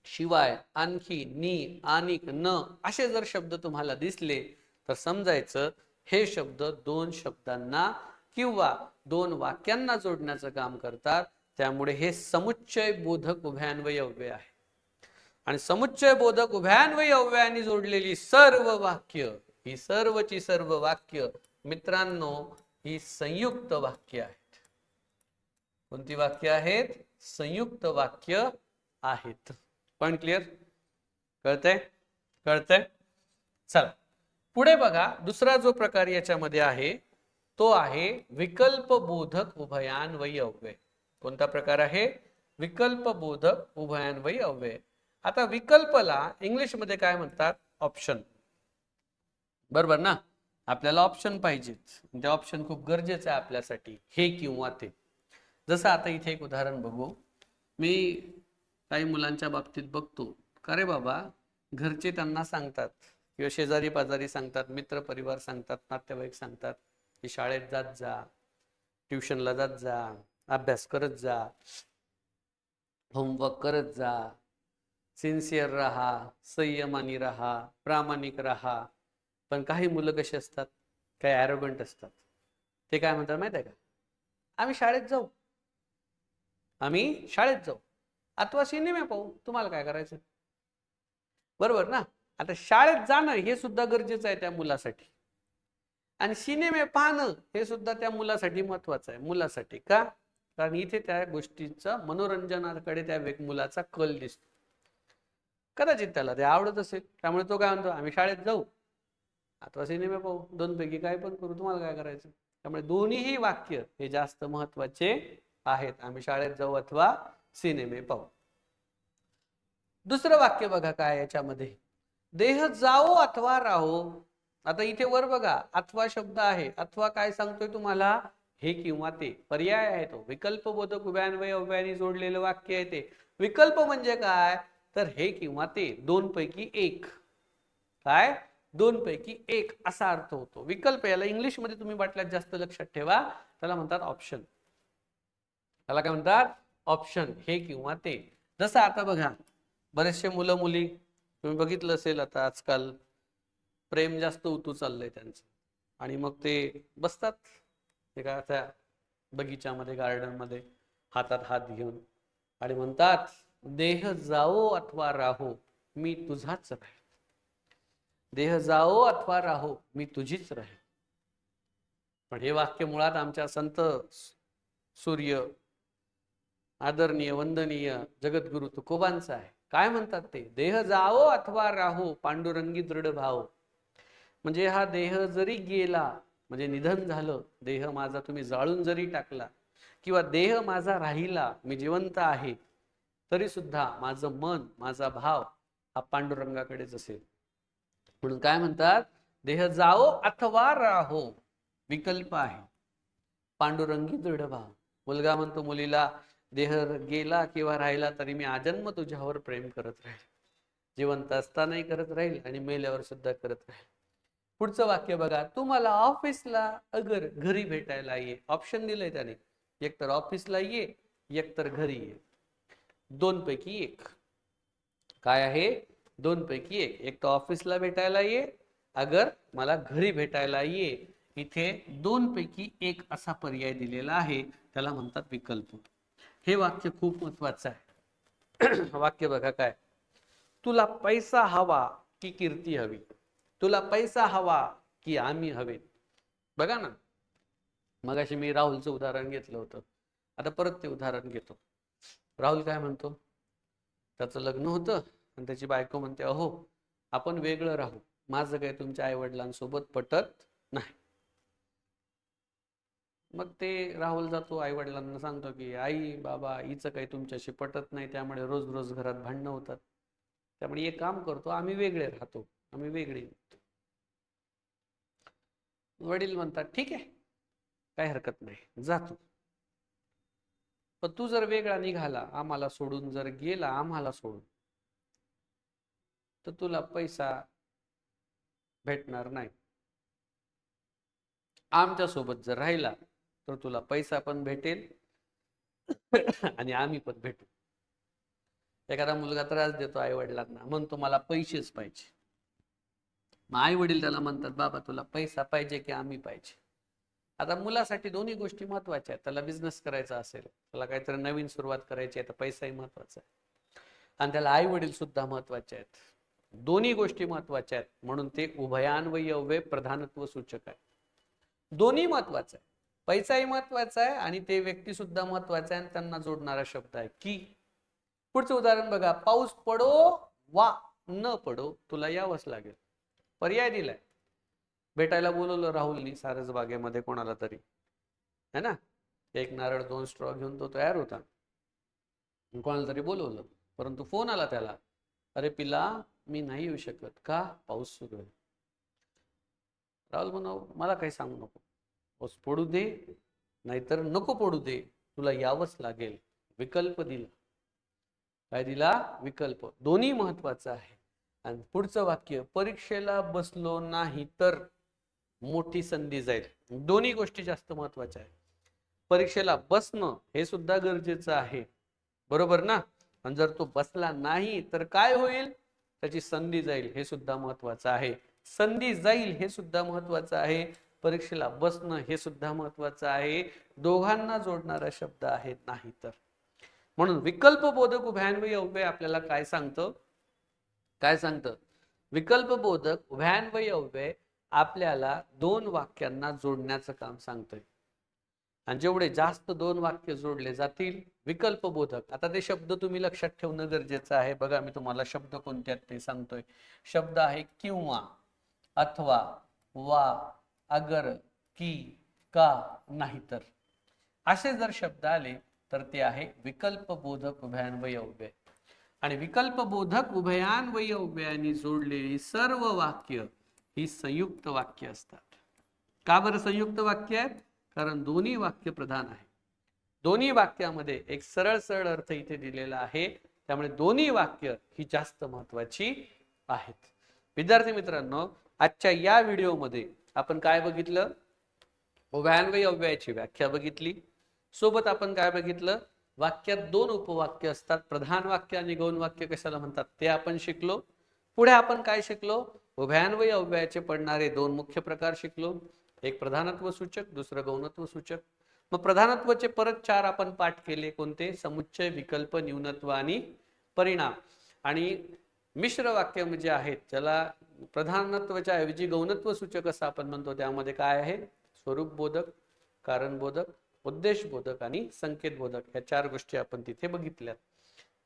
शिवाय, आणखी, नी, आणिक, न असे जर शब्द तुम्हाला दिसले तर समजायचं हे शब्द 2 शब्दांना किंवा 2 वाक्यांना जोडण्याचं काम करतात. त्यामुळे हे समुच्चय बोधक उभयान्वयी अव्यय आहे. आणि समुच्चय बोधक उभयान्वयी अव्ययाने जोडलेली सर्व वाक्य, ही सर्वची सर्व वाक्य मित्रांनो ही संयुक्त वाक्य आहेत. कोणती वाक्य आहेत? संयुक्त वाक्य आहेत. Point clear? कळतंय? कळतंय? चला पुढे बघा. दुसरा जो प्रकार याच्यामध्ये आहे तो आहे विकल्प बोधक उभयान्वयी अव्यय. कोणता प्रकार आहे? विकल्प बोधक उभयान्वयी अव्यय. आता विकल्पला इंग्लिश मध्ये काय म्हणतात? ऑप्शन. बरोबर ना. आपल्याला ऑप्शन पाहिजेत, ते ऑप्शन खूप गरजेचं आहे आपल्यासाठी, हे किंवा ते. जसं आता इथे एक उदाहरण बघू. मी काही मुलांच्या बाबतीत बघतो, का रे बाबा घरचे त्यांना सांगतात किंवा शेजारी पाजारी सांगतात, मित्र परिवार सांगतात, नातेवाईक सांगतात की शाळेत जात जा, ट्युशनला जात जा, अभ्यास करत जा, होमवर्क करत जा, सिन्सिअर राहा, संयमानी राहा, प्रामाणिक राहा. पण काही मुलं कशी असतात, काही ॲरोगंट असतात. ते काय म्हणतात माहिती आहे का? आम्ही शाळेत जाऊ, आम्ही शाळेत जाऊ, अथवा सिनेमा पाहू, तुम्हाला काय करायचं. बरोबर ना. आता शाळेत जाणं हे सुद्धा गरजेचं आहे त्या मुलासाठी, आणि सिनेमे पाहणं हे सुद्धा त्या मुलासाठी महत्वाचं आहे. मुलासाठी का? कारण इथे त्या गोष्टीचा मनोरंजनाकडे त्या मुलाचा कल दिसतो. कदाचित त्याला ते आवडत असेल, त्यामुळे तो काय म्हणतो, आम्ही शाळेत जाऊ अथवा सिनेमा पाहू, 2 पैकी काय पण करू, तुम्हाला काय करायचं. त्यामुळे दोन्हीही वाक्य हे जास्त महत्वाचे आहेत. आम्ही शाळेत जाऊ अथवा सिनेमे पाहू. दुसरं वाक्य बघा काय याच्यामध्ये, देह जाओ अथवा राहो. आता इथे वर बघा अथवा शब्द आहे. अथवा काय सांगतोय तुम्हाला? हे किंवा ते पर्याय आहे. तो विकल्प बोधक उभयान्वयी अव्ययाने जोडलेलं वाक्य आहे ते. विकल्प म्हणजे काय? तर हे किंवा ते, 2 पैकी 1. काय? 2 पैकी 1 असा अर्थ होतो विकल्प. याला इंग्लिश मध्ये तुम्ही वाटल्यास जास्त लक्षात ठेवा, त्याला म्हणतात ऑप्शन. त्याला काय म्हणतात? ऑप्शन. हे किंवा ते. जसं आता बघा बरेचसे मुलं मुली तुम्ही बघितलं असेल आता आजकाल प्रेम जास्त उतू चाललंय त्यांचं, आणि मग ते बसतात एका त्या बगीच्यामध्ये, गार्डन मध्ये, हातात हात घेऊन आणि म्हणतात, देह जाओ अथवा राहो मी तुझाच राहील. देह जाओ अथवा राहो मी तुझीच राहील. पण हे वाक्य मुळात आमच्या संत सूर्य, आदरणीय वंदनीय जगद्गुरु तुकोबांचं आहे. काय म्हणतात ते? देह जाओ अथवा राहो पांडुरंगी दृढ भाव. म्हणजे हा देह जरी गेला, म्हणजे निधन झालं, देह माझा तुम्ही जाळून जरी टाकला, किंवा देह माझा राहिला, मी जिवंत आहे, तरी सुद्धा माझं मन, माझा भाव हा पांडुरंगाकडेच असेल. म्हणून काय म्हणतात? देह जाओ अथवा राहो, विकल्प आहे. पांडुरंगी दृढ भाव. मुलगा म्हणतो मुलीला, देह गेला किंवा राहिला तरी मी आजन्म तुझ्यावर प्रेम करत राहील. जिवंत असतानाही करत राहील आणि मेल्यावर सुद्धा करत राहील. पुढचं वाक्य बघा, तू मला ऑफिसला अगर घरी भेटायला ये. ऑप्शन दिलंय त्याने, एक तर ऑफिसला ये, एक तर घरी ये. दोन पैकी एक. काय आहे? दोन पैकी एक. एक तर ऑफिसला भेटायला ये, अगर मला घरी भेटायला ये. इथे दोन पैकी एक असा पर्याय दिलेला आहे, त्याला म्हणतात विकल्प. हे वाक्य खूप महत्वाचं आहे. वाक्य बघा काय, तुला पैसा हवा की कीर्ती हवी? तुला पैसा हवा की आम्ही हवे? बघा ना, मगाशी मी राहुलचं उदाहरण घेतलं होतं, आता परत ते उदाहरण घेतो. राहुल काय म्हणतो? त्याचं लग्न होतं आणि त्याची बायको म्हणते, अहो आपण वेगळं राहू, माझं काही तुमच्या आई वडिलांसोबत पटत नाही. मग ते राहुल जातो, आई वडिलांना सांगतो की आई बाबा, हिचं काही तुमच्याशी पटत नाही, त्यामुळे रोज रोज घरात भांडणं होतात, त्यामुळे एक काम करतो, आम्ही वेगळे राहतो, आम्ही वेगळे. वडील म्हणतात, ठीक आहे, काही हरकत नाही, जातो. पण तू जर वेगळा निघाला, आम्हाला सोडून जर गेला, आम्हाला सोडून, तर तुला पैसा भेटणार नाही. आमच्या सोबत जर राहिला तर तुला पैसा पण भेटेल आणि आम्ही पण भेटू. एखादा मुलगा त्रास देतो आई वडिलांना, म्हणतो मला पैसेच पाहिजे. मग आई वडील त्याला म्हणतात, बाबा तुला पैसा पाहिजे की आम्ही पाहिजे? आता मुलासाठी दोन्ही गोष्टी महत्वाच्या आहेत. त्याला बिझनेस करायचा असेल, त्याला काहीतरी नवीन सुरुवात करायची आहे, तर पैसाही महत्वाचा आहे, आणि त्याला आई वडील सुद्धा महत्वाचे आहेत. दोन्ही गोष्टी महत्वाच्या आहेत, म्हणून ते उभयान्वयी अव्यय प्रधानत्व सूचक आहे. दोन्ही महत्वाचं आहे, पैसाही महत्वाचा आहे आणि ते व्यक्ती सुद्धा महत्वाचा आहे, आणि त्यांना जोडणारा शब्द आहे की. पुढचं उदाहरण बघा, पाऊस पडो वा न पडो तुला यावंच लागेल. पर्याय दिलाय. भेटायला बोलवलं राहुलनी सारस बागेमध्ये कोणाला तरी, है ना, एक नारळ 2 स्ट्रॉ घेऊन तो तयार होता. कोणाला तरी बोलवलं, परंतु फोन आला त्याला, अरे पिला मी नाही येऊ शकत, का? पाऊस सुरू आहे. राहुल म्हणाव, मला काही सांगू नको, पाऊस पडू दे नाहीतर नको पडू दे, तुला यावंच लागेल. विकल्प दिला. काय दिला? विकल्प. दोन्ही महत्वाचं आहे. आणि पुढचं वाक्य, परीक्षेला बसलो नाही तर मोठी संधी जाईल. दोन्ही गोष्टी जास्त महत्वाच्या आहेत. परीक्षेला बसणं हे सुद्धा गरजेचं आहे, बरोबर ना? आणि जर तो बसला नाही तर काय होईल? त्याची संधी जाईल, हे सुद्धा महत्वाचं आहे. संधी जाईल हे सुद्धा महत्वाचं आहे, परीक्षेला बसणं हे सुद्धा महत्वाचं आहे. दोघांना जोडणारा शब्द आहे, नाही तर. म्हणून विकल्प बोधक उभयान्वयी अव्यय आपल्याला काय सांगतं? काय सांगतं? विकल्प बोधक उभयान्वयी अव्यय आपल्याला दोन वाक्यांना जोडण्याचं काम सांगतोय. आणि जेवढे जास्त दोन वाक्य जोडले जातील, विकल्प बोधक. आता ते शब्द तुम्ही लक्षात ठेवणं गरजेचं आहे. बघा मी तुम्हाला शब्द कोणते आहेत ते सांगतोय. शब्द आहे किंवा, अथवा, वा, अगर, की, का, नाहीतर. असे जर शब्द आले तर ते आहे विकल्प बोधक उभयान्वयी अव्यय. आणि विकल्प बोधक उभयान्वयी अव्ययाने जोडलेली सर्व वाक्य ही संयुक्त वाक्य असतात. का बरं संयुक्त वाक्य आहेत? कारण दोन्ही वाक्य प्रधान आहे. दोन्ही वाक्यामध्ये एक सरळ सरळ अर्थ इथे दिलेला आहे, त्यामुळे दोन्ही वाक्य ही जास्त महत्वाची आहेत. विद्यार्थी मित्रांनो, आजच्या या व्हिडिओमध्ये आपण काय बघितलं? उभयान्वयी अव्ययाची व्याख्या बघितली. सोबत आपण काय बघितलं? वाक्यात दोन उपवाक्य असतात, प्रधान वाक्य आणि गौण वाक्य कशाला म्हणतात ते आपण शिकलो. पुढे आपण काय शिकलो? उभयान्वयी अव्ययाचे पडणारे दोन मुख्य प्रकार शिकलो. एक प्रधानत्व सूचक, दुसरं गौणत्व सूचक. मग प्रधानत्वाचे परत 4 आपण पाठ केले. कोणते? समुच्चय, विकल्प, न्यूनत्व आणि परिणाम. आणि मिश्र वाक्य म्हणजे आहेत ज्याला प्रधानत्वाच्या ऐवजी गौणत्व सूचक असं आपण म्हणतो, त्यामध्ये काय आहे? स्वरूप बोधक, कारण बोधक, उद्देश बोधक आणि संकेत बोधक. ह्या 4 गोष्टी आपण तिथे बघितल्यात,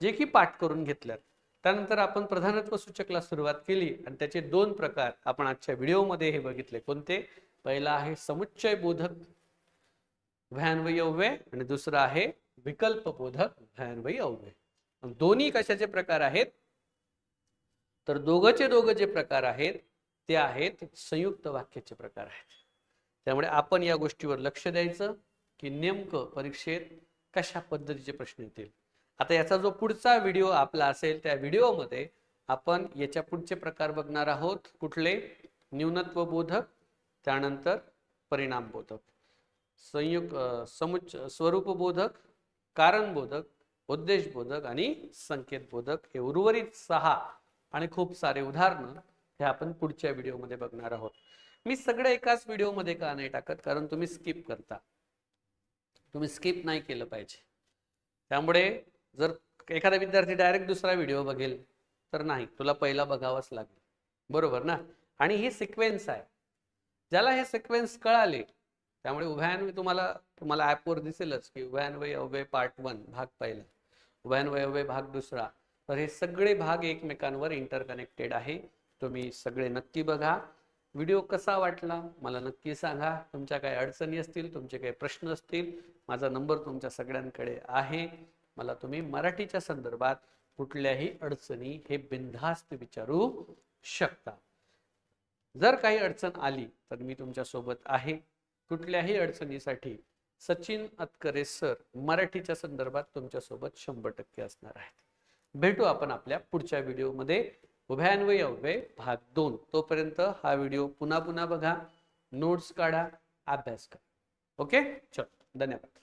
जे की पाठ करून घेतल्यात. त्यानंतर आपण प्रधानत्व सूचकला सुरुवात केली आणि त्याचे 2 प्रकार आपण आजच्या व्हिडिओमध्ये हे बघितले. कोणते? पहिला आहे समुच्चय बोधक उभयान्वयी अव्यय आणि दुसरा आहे विकल्प बोधक उभयान्वयी अव्यय. दोन्ही कशाचे प्रकार आहेत? तर दोघं जे प्रकार आहेत ते आहेत संयुक्त वाक्याचे प्रकार आहेत. त्यामुळे आपण या गोष्टीवर लक्ष द्यायचं की नेमकं परीक्षेत कशा पद्धतीचे प्रश्न येतील. आता याचा जो पुढचा व्हिडिओ आपला असेल त्या व्हिडिओमध्ये आपण याच्या पुढचे प्रकार बघणार आहोत. कुठले? न्यूनत्व बोधक, त्यानंतर परिणाम बोधक, स्वरूप बोधक, कारण बोधक, उद्देश बोधक आणि संकेत बोधक. हे उर्वरित 6 आणि खूप सारे उदाहरणं हे आपण पुढच्या व्हिडिओमध्ये बघणार आहोत. मी सगळे एकाच व्हिडिओमध्ये का नाही टाकत? कारण तुम्ही स्किप करता. तुम्ही स्किप नाही केलं पाहिजे. त्यामुळे जर एखादा विद्यार्थी डायरेक्ट दुसरा व्हिडिओ बघेल तर नाही, तुला पहिला बघावाच लागेल. बरोबर ना? आणि ही सिक्वेन्स आहे. ज्याला हे सिक्वेन्स कळाले, त्यामुळे उभयान्वयी तुम्हाला ॲपवर दिसेलच की उभयान्वयी अव्यय पार्ट 1 भाग पहिला, उभयान्वयी अव्यय भाग दुसरा. तर हे सगळे भाग एकमेकांवर इंटरकनेक्टेड आहे. तुम्ही सगळे नक्की बघा. व्हिडिओ कसा वाटला मला नक्की सांगा. तुमच्या काही अडचणी असतील, तुमचे काही प्रश्न असतील, माझा नंबर तुमच्या सगळ्यांकडे आहे. मला तुम्ही मराठीच्या संदर्भात कुठल्याही अडचणी हे बिनधास्त विचारू शकता. जर काही अडचण आली तर मी तुमच्या सोबत आहे. कुठल्याही अडचणीसाठी सचिन अतकरे सर मराठीच्या संदर्भात तुमच्या सोबत 100% असणार आहेत. भेटू आपण आपल्या पुढच्या व्हिडिओमध्ये उभयान्वयी अव्यय भाग 2. तोपर्यंत हा व्हिडिओ पुन्हा बघा, नोट्स काढा, अभ्यास करा. ओके, चल, धन्यवाद.